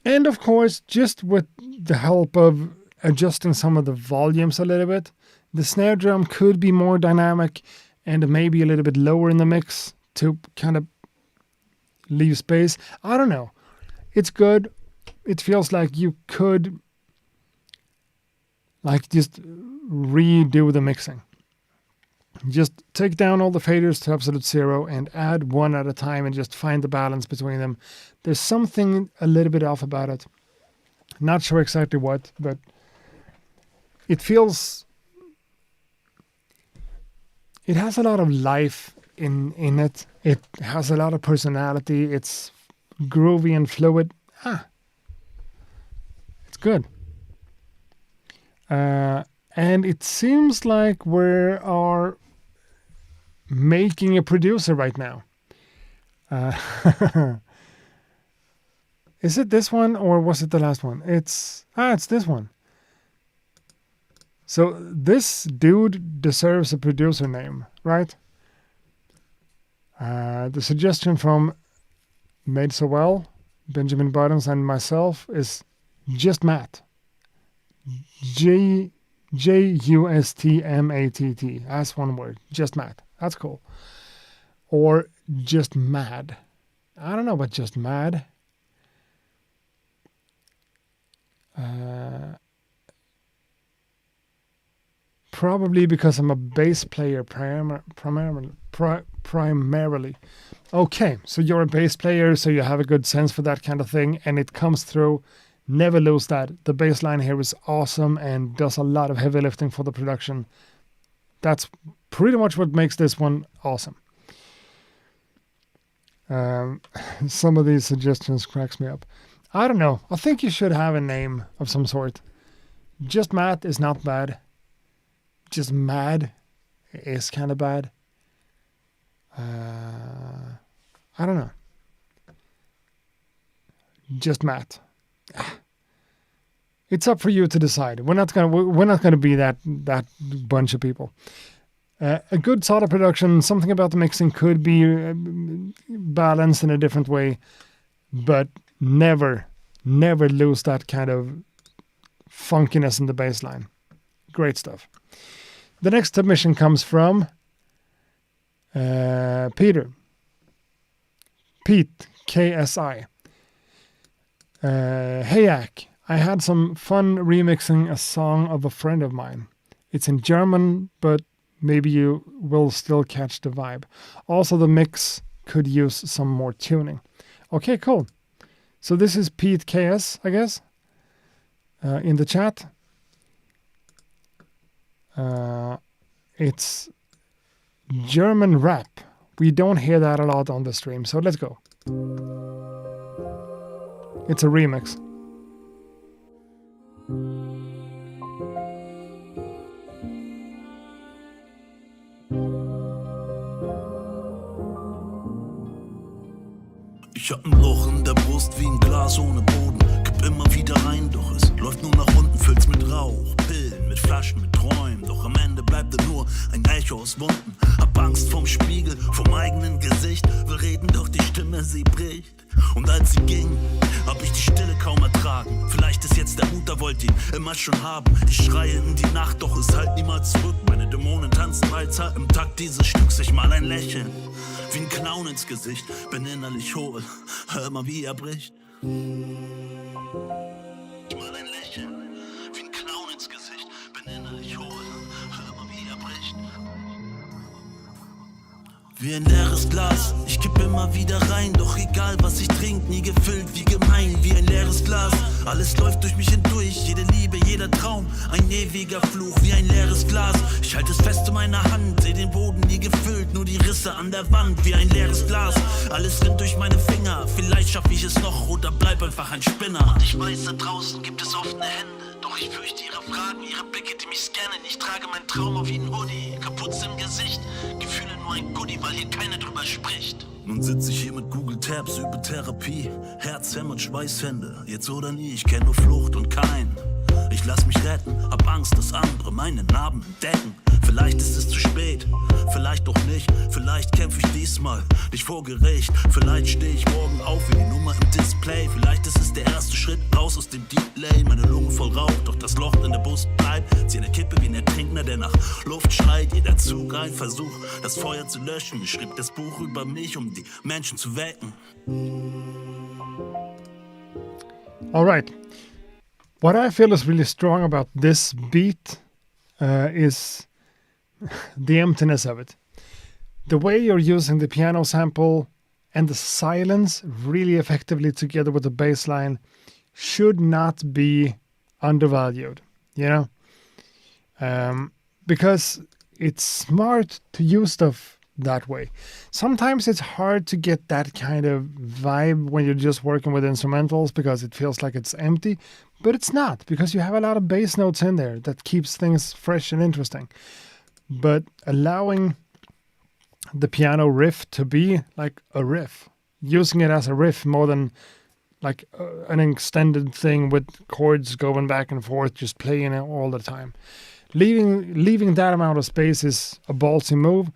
And of course, just with the help of adjusting some of the volumes a little bit, the snare drum could be more dynamic and maybe a little bit lower in the mix to kind of leave space. I don't know. It's good. It feels like you could just redo the mixing. Just take down all the faders to absolute zero and add one at a time and just find the balance between them. There's something a little bit off about it. Not sure exactly what, but it feels... It has a lot of life in it. It has a lot of personality. It's groovy and fluid. It's good. And it seems like we are making a producer right now. Is it this one or was it the last one? It's this one. So this dude deserves a producer name, right? The suggestion from Made So Well, Benjamin Buttons, and myself is just Matt. Justmatt. That's one word. Just Matt. That's cool. Or just Mad. I don't know about just Mad. Probably because I'm a bass player primarily. Okay, so you're a bass player, so you have a good sense for that kind of thing, and it comes through. Never lose that. The bass line here is awesome and does a lot of heavy lifting for the production. That's pretty much what makes this one awesome. Some of these suggestions cracks me up. I don't know. I think you should have a name of some sort. Just Matt is not bad. Just Mad is kind of bad. I don't know. Just Matt. It's up for you to decide. We're not gonna be that bunch of people. A good solid production, something about the mixing could be balanced in a different way, but never lose that kind of funkiness in the bass line. Great stuff. The next submission comes from Pete, KSI. Hey Ak, I had some fun remixing a song of a friend of mine. It's in German, but maybe you will still catch the vibe. Also, the mix could use some more tuning. Okay, cool. So this is Pete KS, I guess, in the chat. It's German rap. We don't hear that a lot on the stream, so let's go. It's a remix. Ich hab ein Loch in der Brust wie ein Glas ohne Boden. Kipp immer wieder rein, doch es läuft nur nach unten. Füllt's mit Rauch, Pillen, mit Flaschen, mit Träumen. Doch am Ende bleibt er nur ein Echo aus Wunden. Hab Angst vorm Spiegel, vom eigenen Gesicht. Will reden, doch die Stimme, sie bricht. Und als sie ging, hab ich die Stille kaum ertragen. Vielleicht ist jetzt der Mut, da wollt ihn immer schon haben. Ich schreie in die Nacht, doch es halt niemals zurück. Meine Dämonen tanzen weiter im Takt dieses Stücks. Ich mal ein Lächeln, wie ein Clown ins Gesicht. Bin innerlich hohl, hör mal wie er bricht. Ich mal ein Lächeln, wie ein Clown ins Gesicht. Bin innerlich hohl, hör mal wie er bricht. Wie ein leeres Glas, ich kipp immer wieder rein. Doch egal was ich trink, nie gefüllt, wie gemein. Wie ein leeres Glas, alles läuft durch mich hindurch. Jede Liebe, jeder Traum, ein ewiger Fluch. Wie ein leeres Glas, ich halte es fest in meiner Hand. Seh den Boden nie gefüllt, nur die Risse an der Wand. Wie ein leeres Glas, alles rinnt durch meine Finger. Vielleicht schaff ich es noch oder bleib einfach ein Spinner. Und ich weiß, da draußen gibt es offene Hände. Doch ich fürchte ihre Fragen, ihre Blicke, die mich scannen. Ich trage mein Trauma wie ein Hoodie, Kaputz im Gesicht. Gefühle nur ein Goodie, weil hier keiner drüber spricht. Nun sitz ich hier mit Google Tabs, übe Therapie. Herz, Hämmer und Schweißhände, jetzt oder nie. Ich kenn nur Flucht und kein. Ich lass mich retten, hab Angst, dass andere meine Narben entdecken. Vielleicht ist es zu spät, vielleicht doch nicht. Vielleicht kämpf ich diesmal nicht vor Gericht. Vielleicht steh ich morgen auf wie die Nummer im Display. Vielleicht ist es der erste Schritt raus aus dem Delay. Meine Lunge voll Rauch, doch das Loch in der Brust bleibt. Zieh eine Kippe wie ein Ertrinkender, der nach Luft schreit. Jeder Zug ein Versuch, das Feuer zu löschen. Ich schrieb das Buch über mich, um die Menschen zu wecken. Alright. What I feel is really strong about this beat is the emptiness of it. The way you're using the piano sample and the silence really effectively together with the bass line should not be undervalued, you know? Because it's smart to use stuff that way. Sometimes it's hard to get that kind of vibe when you're just working with instrumentals because it feels like it's empty, but it's not, because you have a lot of bass notes in there that keeps things fresh and interesting. But allowing the piano riff to be like a riff, using it as a riff more than like an extended thing with chords going back and forth, just playing it all the time. Leaving that amount of space is a ballsy move,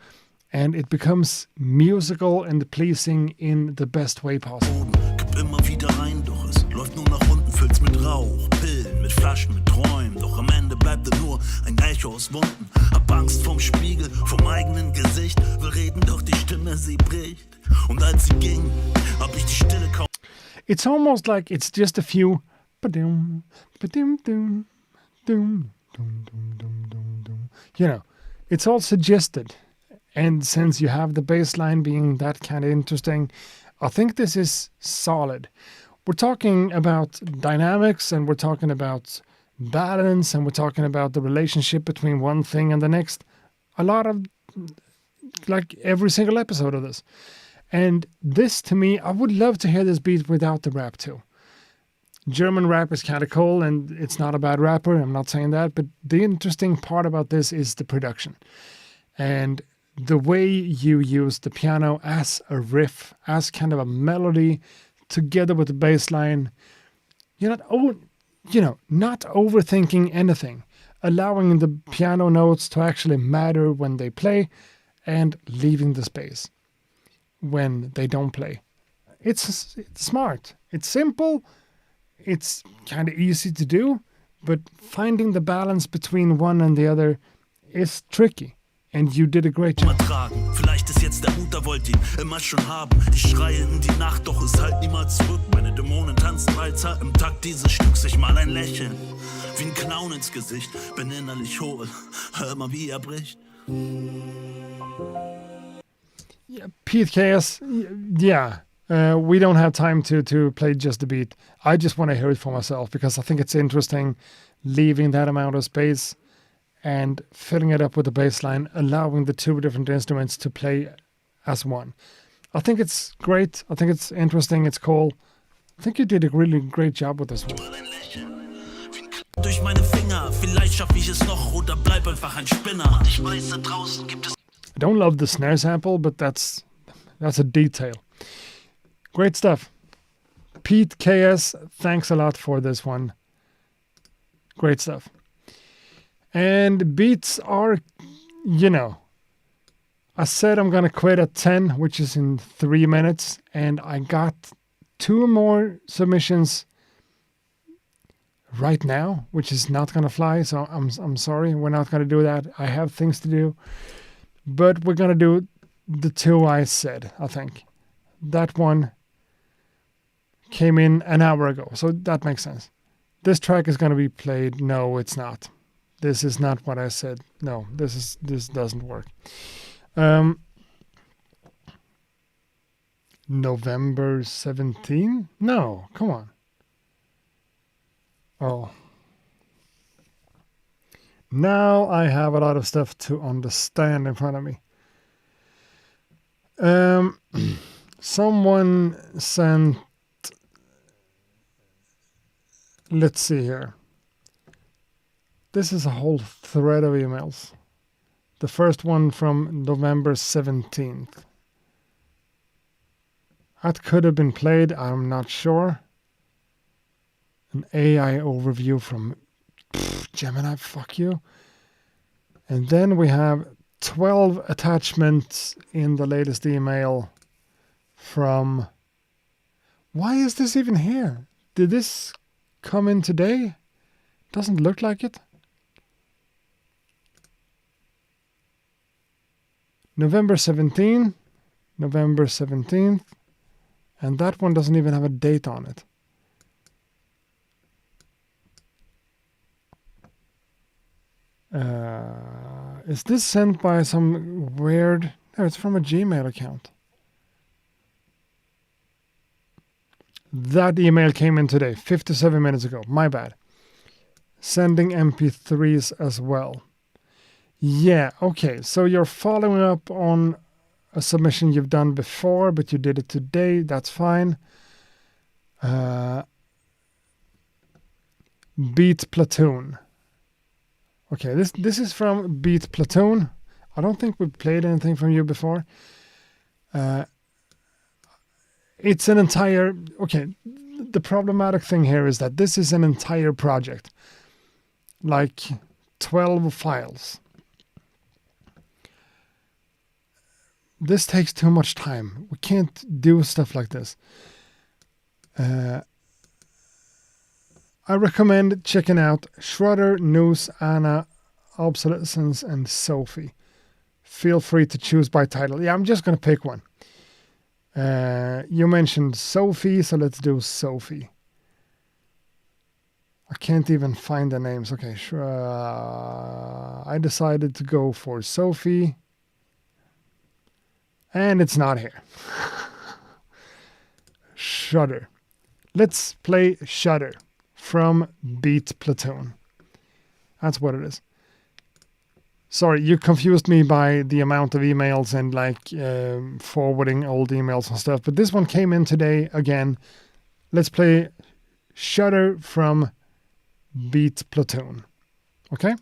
and it becomes musical and pleasing in the best way possible. Kipp immer wieder rein, doch es läuft nur nach unten, füllt's mit Rauch, Pillen, mit Flaschen, mit Träumen. Doch am Ende bleibt er nur ein Echo aus Wunden. Hab Angst vorm Spiegel, vom eigenen Gesicht. Will reden, doch die Stimme, sie bricht. Und als sie ging, hab ich die Stille kaum. It's almost like it's just a few ba-dum, ba-dum, dum, dum, dum, dum, dum, dum, dum. You know, it's all suggested. And since you have the bass line being that kind of interesting, I think this is solid. We're talking about dynamics, and we're talking about balance, and we're talking about the relationship between one thing and the next. A lot of, like every single episode of this. And this, to me, I would love to hear this beat without the rap too. German rap is kind of cool, and it's not a bad rapper. I'm not saying that, but the interesting part about this is the production. And the way you use the piano as a riff, as kind of a melody, together with the bass line. You're not overthinking anything, allowing the piano notes to actually matter when they play, and leaving the space when they don't play. It's smart. It's simple. It's kind of easy to do, but finding the balance between one and the other is tricky. And you did a great job. Vielleicht ist jetzt der Mut, da wollt ihn immer schon haben. Ich schreie in die Nacht, doch es halt niemals zurück. Meine Dämonen tanzen weiter im Takt dieses Stücks. Ich mal ein Lächeln, wie ein Clown ins Gesicht. Bin innerlich hohl, hör mal wie er bricht. Yeah, Pete KS, yeah. We don't have time to play just the beat. I just want to hear it for myself because I think it's interesting leaving that amount of space and filling it up with the bass line, allowing the two different instruments to play as one. I think it's great. I think it's interesting. It's cool. I think you did a really great job with this one. Durch meine Finger, vielleicht schaffe ich es noch oder bleib einfach ein Spinner. Und ich weiß, da draußen gibt es. I don't love the snare sample, but that's a detail. Great stuff. Pete KS, thanks a lot for this one. Great stuff. And beats are, I said I'm going to quit at 10, which is in 3 minutes. And I got 2 more submissions right now, which is not going to fly. So I'm sorry. We're not going to do that. I have things to do. But we're going to do the 2 I said, I think. That one came in an hour ago. So that makes sense. This track is going to be played. No, it's not. This is not what I said. No, this doesn't work. November 17? No, come on. Oh. Now I have a lot of stuff to understand in front of me. Someone sent, let's see here. This is a whole thread of emails. The first one from November 17th. That could have been played, I'm not sure. An AI overview from Gemini, fuck you. And then we have 12 attachments in the latest email from... Why is this even here? Did this come in today? Doesn't look like it. November 17th, and that one doesn't even have a date on it. Is this sent by some weird... No, it's from a Gmail account. That email came in today, 57 minutes ago. My bad. Sending MP3s as well. Yeah, okay. So you're following up on a submission you've done before, but you did it today. That's fine. Beat Platoon. Okay, this is from Beat Platoon. I don't think we've played anything from you before. It's an entire... Okay, the problematic thing here is that this is an entire project. Like 12 files. This takes too much time. We can't do stuff like this. I recommend checking out Schroeder, News, Anna, Obsolescence, and Sophie. Feel free to choose by title. Yeah, I'm just going to pick one. You mentioned Sophie, so let's do Sophie. I can't even find the names. Okay, sure. I decided to go for Sophie. And it's not here. Shudder. Let's play Shudder from Beat Platoon. That's what it is. Sorry, you confused me by the amount of emails and like forwarding old emails and stuff. But this one came in today again. Let's play Shudder from Beat Platoon. Okay?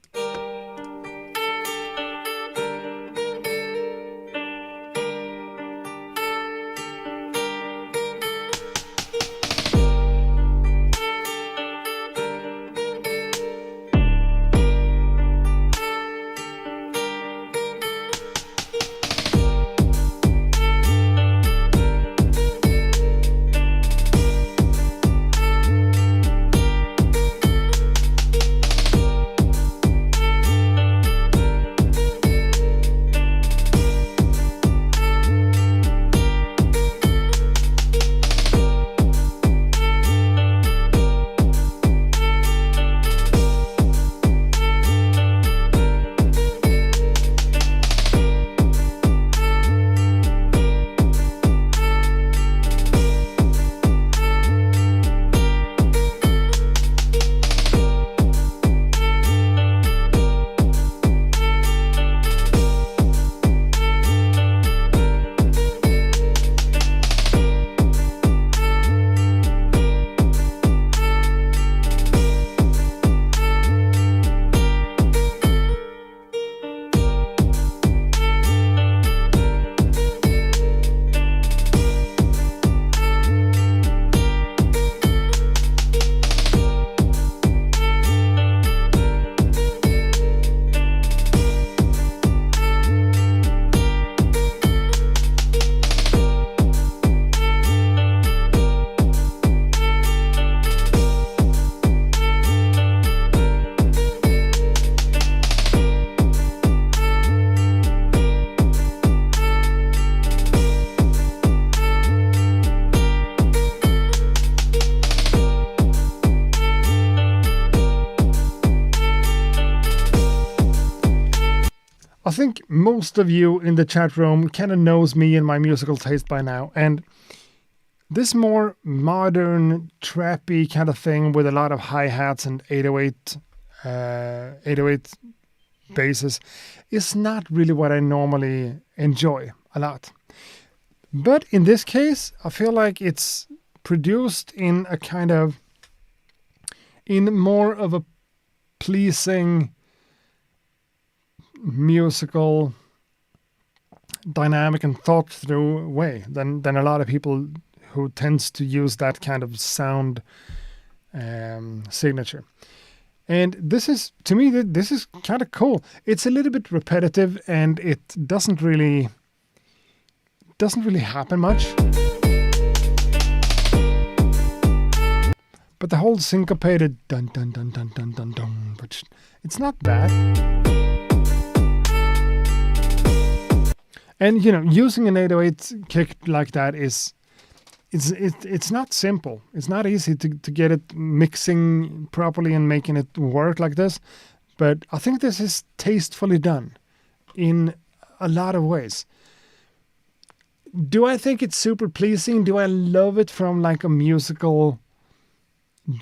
I think most of you in the chat room kind of knows me and my musical taste by now, and this more modern, trappy kind of thing with a lot of hi-hats and 808 basses is not really what I normally enjoy a lot. But in this case, I feel like it's produced in more of a pleasing musical dynamic and thought through way than a lot of people who tends to use that kind of sound signature. And this is, to me, this is kind of cool. It's a little bit repetitive and it doesn't really happen much. But the whole syncopated dun dun dun dun dun dun dun, which it's not bad. And using an 808 kick like that it's not simple. It's not easy to get it mixing properly and making it work like this. But I think this is tastefully done in a lot of ways. Do I think it's super pleasing? Do I love it from like a musical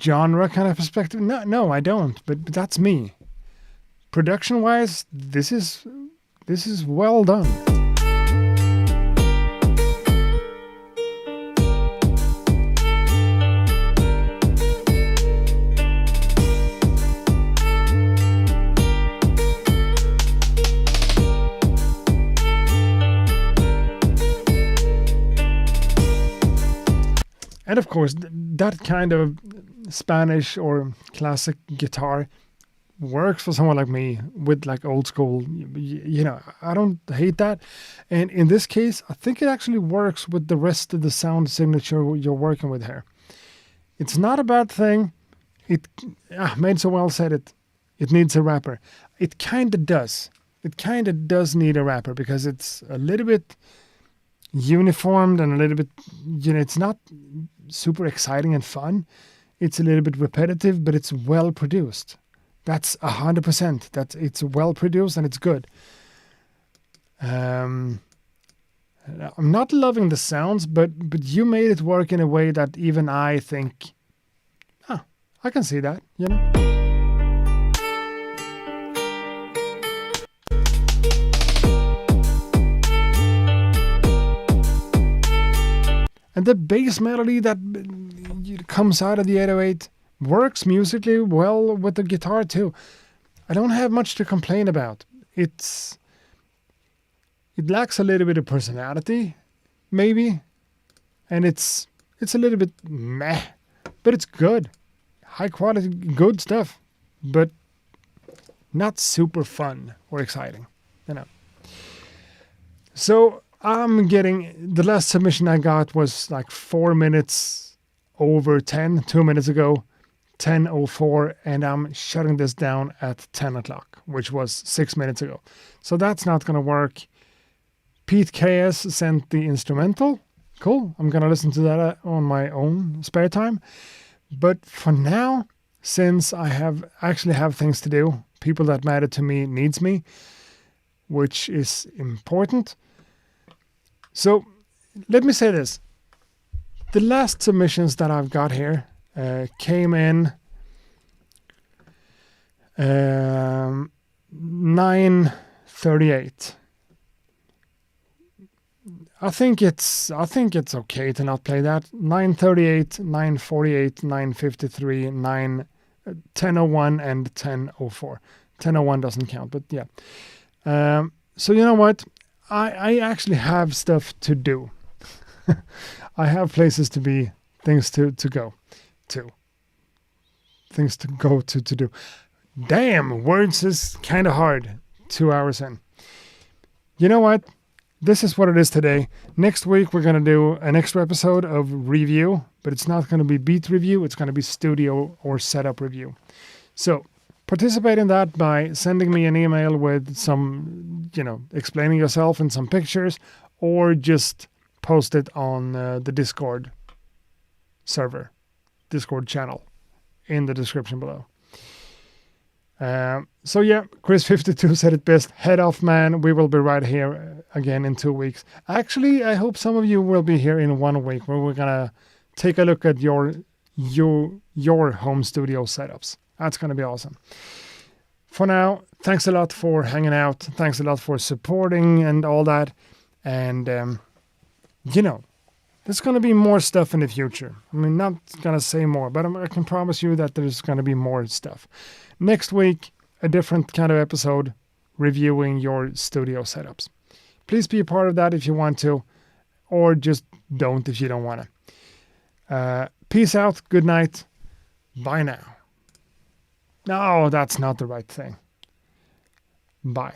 genre kind of perspective? No, I don't. But that's me. Production-wise, this is well done. And of course, that kind of Spanish or classic guitar works for someone like me with like old school, I don't hate that. And in this case, I think it actually works with the rest of the sound signature you're working with here. It's not a bad thing. Made so well said it needs a rapper. It kind of does. It kind of does need a rapper because it's a little bit uniformed and a little bit, it's not super exciting and fun. It's a little bit repetitive, but it's well produced. That's 100%. It's well produced and it's good. I'm not loving the sounds, but you made it work in a way that even I think, I can see that, And the bass melody that comes out of the 808 works musically well with the guitar too. I don't have much to complain about. It lacks a little bit of personality, maybe, and it's a little bit meh, but it's good. High quality, good stuff, but not super fun or exciting, you know. So I'm getting, the last submission I got was like 4 minutes over 10, 2 minutes ago, 10:04, and I'm shutting this down at 10 o'clock, which was 6 minutes ago. So that's not going to work. Pete KS sent the instrumental. Cool. I'm going to listen to that on my own spare time. But for now, since I actually have things to do, people that matter to me needs me, which is important. So let me say this. The last submissions that I've got here came in 9:38. I think it's okay to not play that. 9:38, 9:48, 9:53, 10:01, and 10:04. 10:01 doesn't count, but yeah. So you know what? I actually have stuff to do. I have places to be, things to go to. Things to go to do. Damn, words is kind of hard 2 hours in. You know what? This is what it is today. Next week, we're going to do an extra episode of review, but it's not going to be beat review. It's going to be studio or setup review. So participate in that by sending me an email with some, explaining yourself and some pictures, or just post it on the Discord server, Discord channel in the description below. So yeah, Chris52 said it best. Head off, man. We will be right here again in 2 weeks. Actually, I hope some of you will be here in 1 week, where we're gonna take a look at your home studio setups. That's gonna be awesome. For now, thanks a lot for hanging out. Thanks a lot for supporting and all that. And there's gonna be more stuff in the future. I mean, not gonna say more, but I can promise you that there's gonna be more stuff. Next week, a different kind of episode reviewing your studio setups. Please be a part of that if you want to, or just don't if you don't want to. Peace out. Good night. Bye now. No, that's not the right thing. Bye.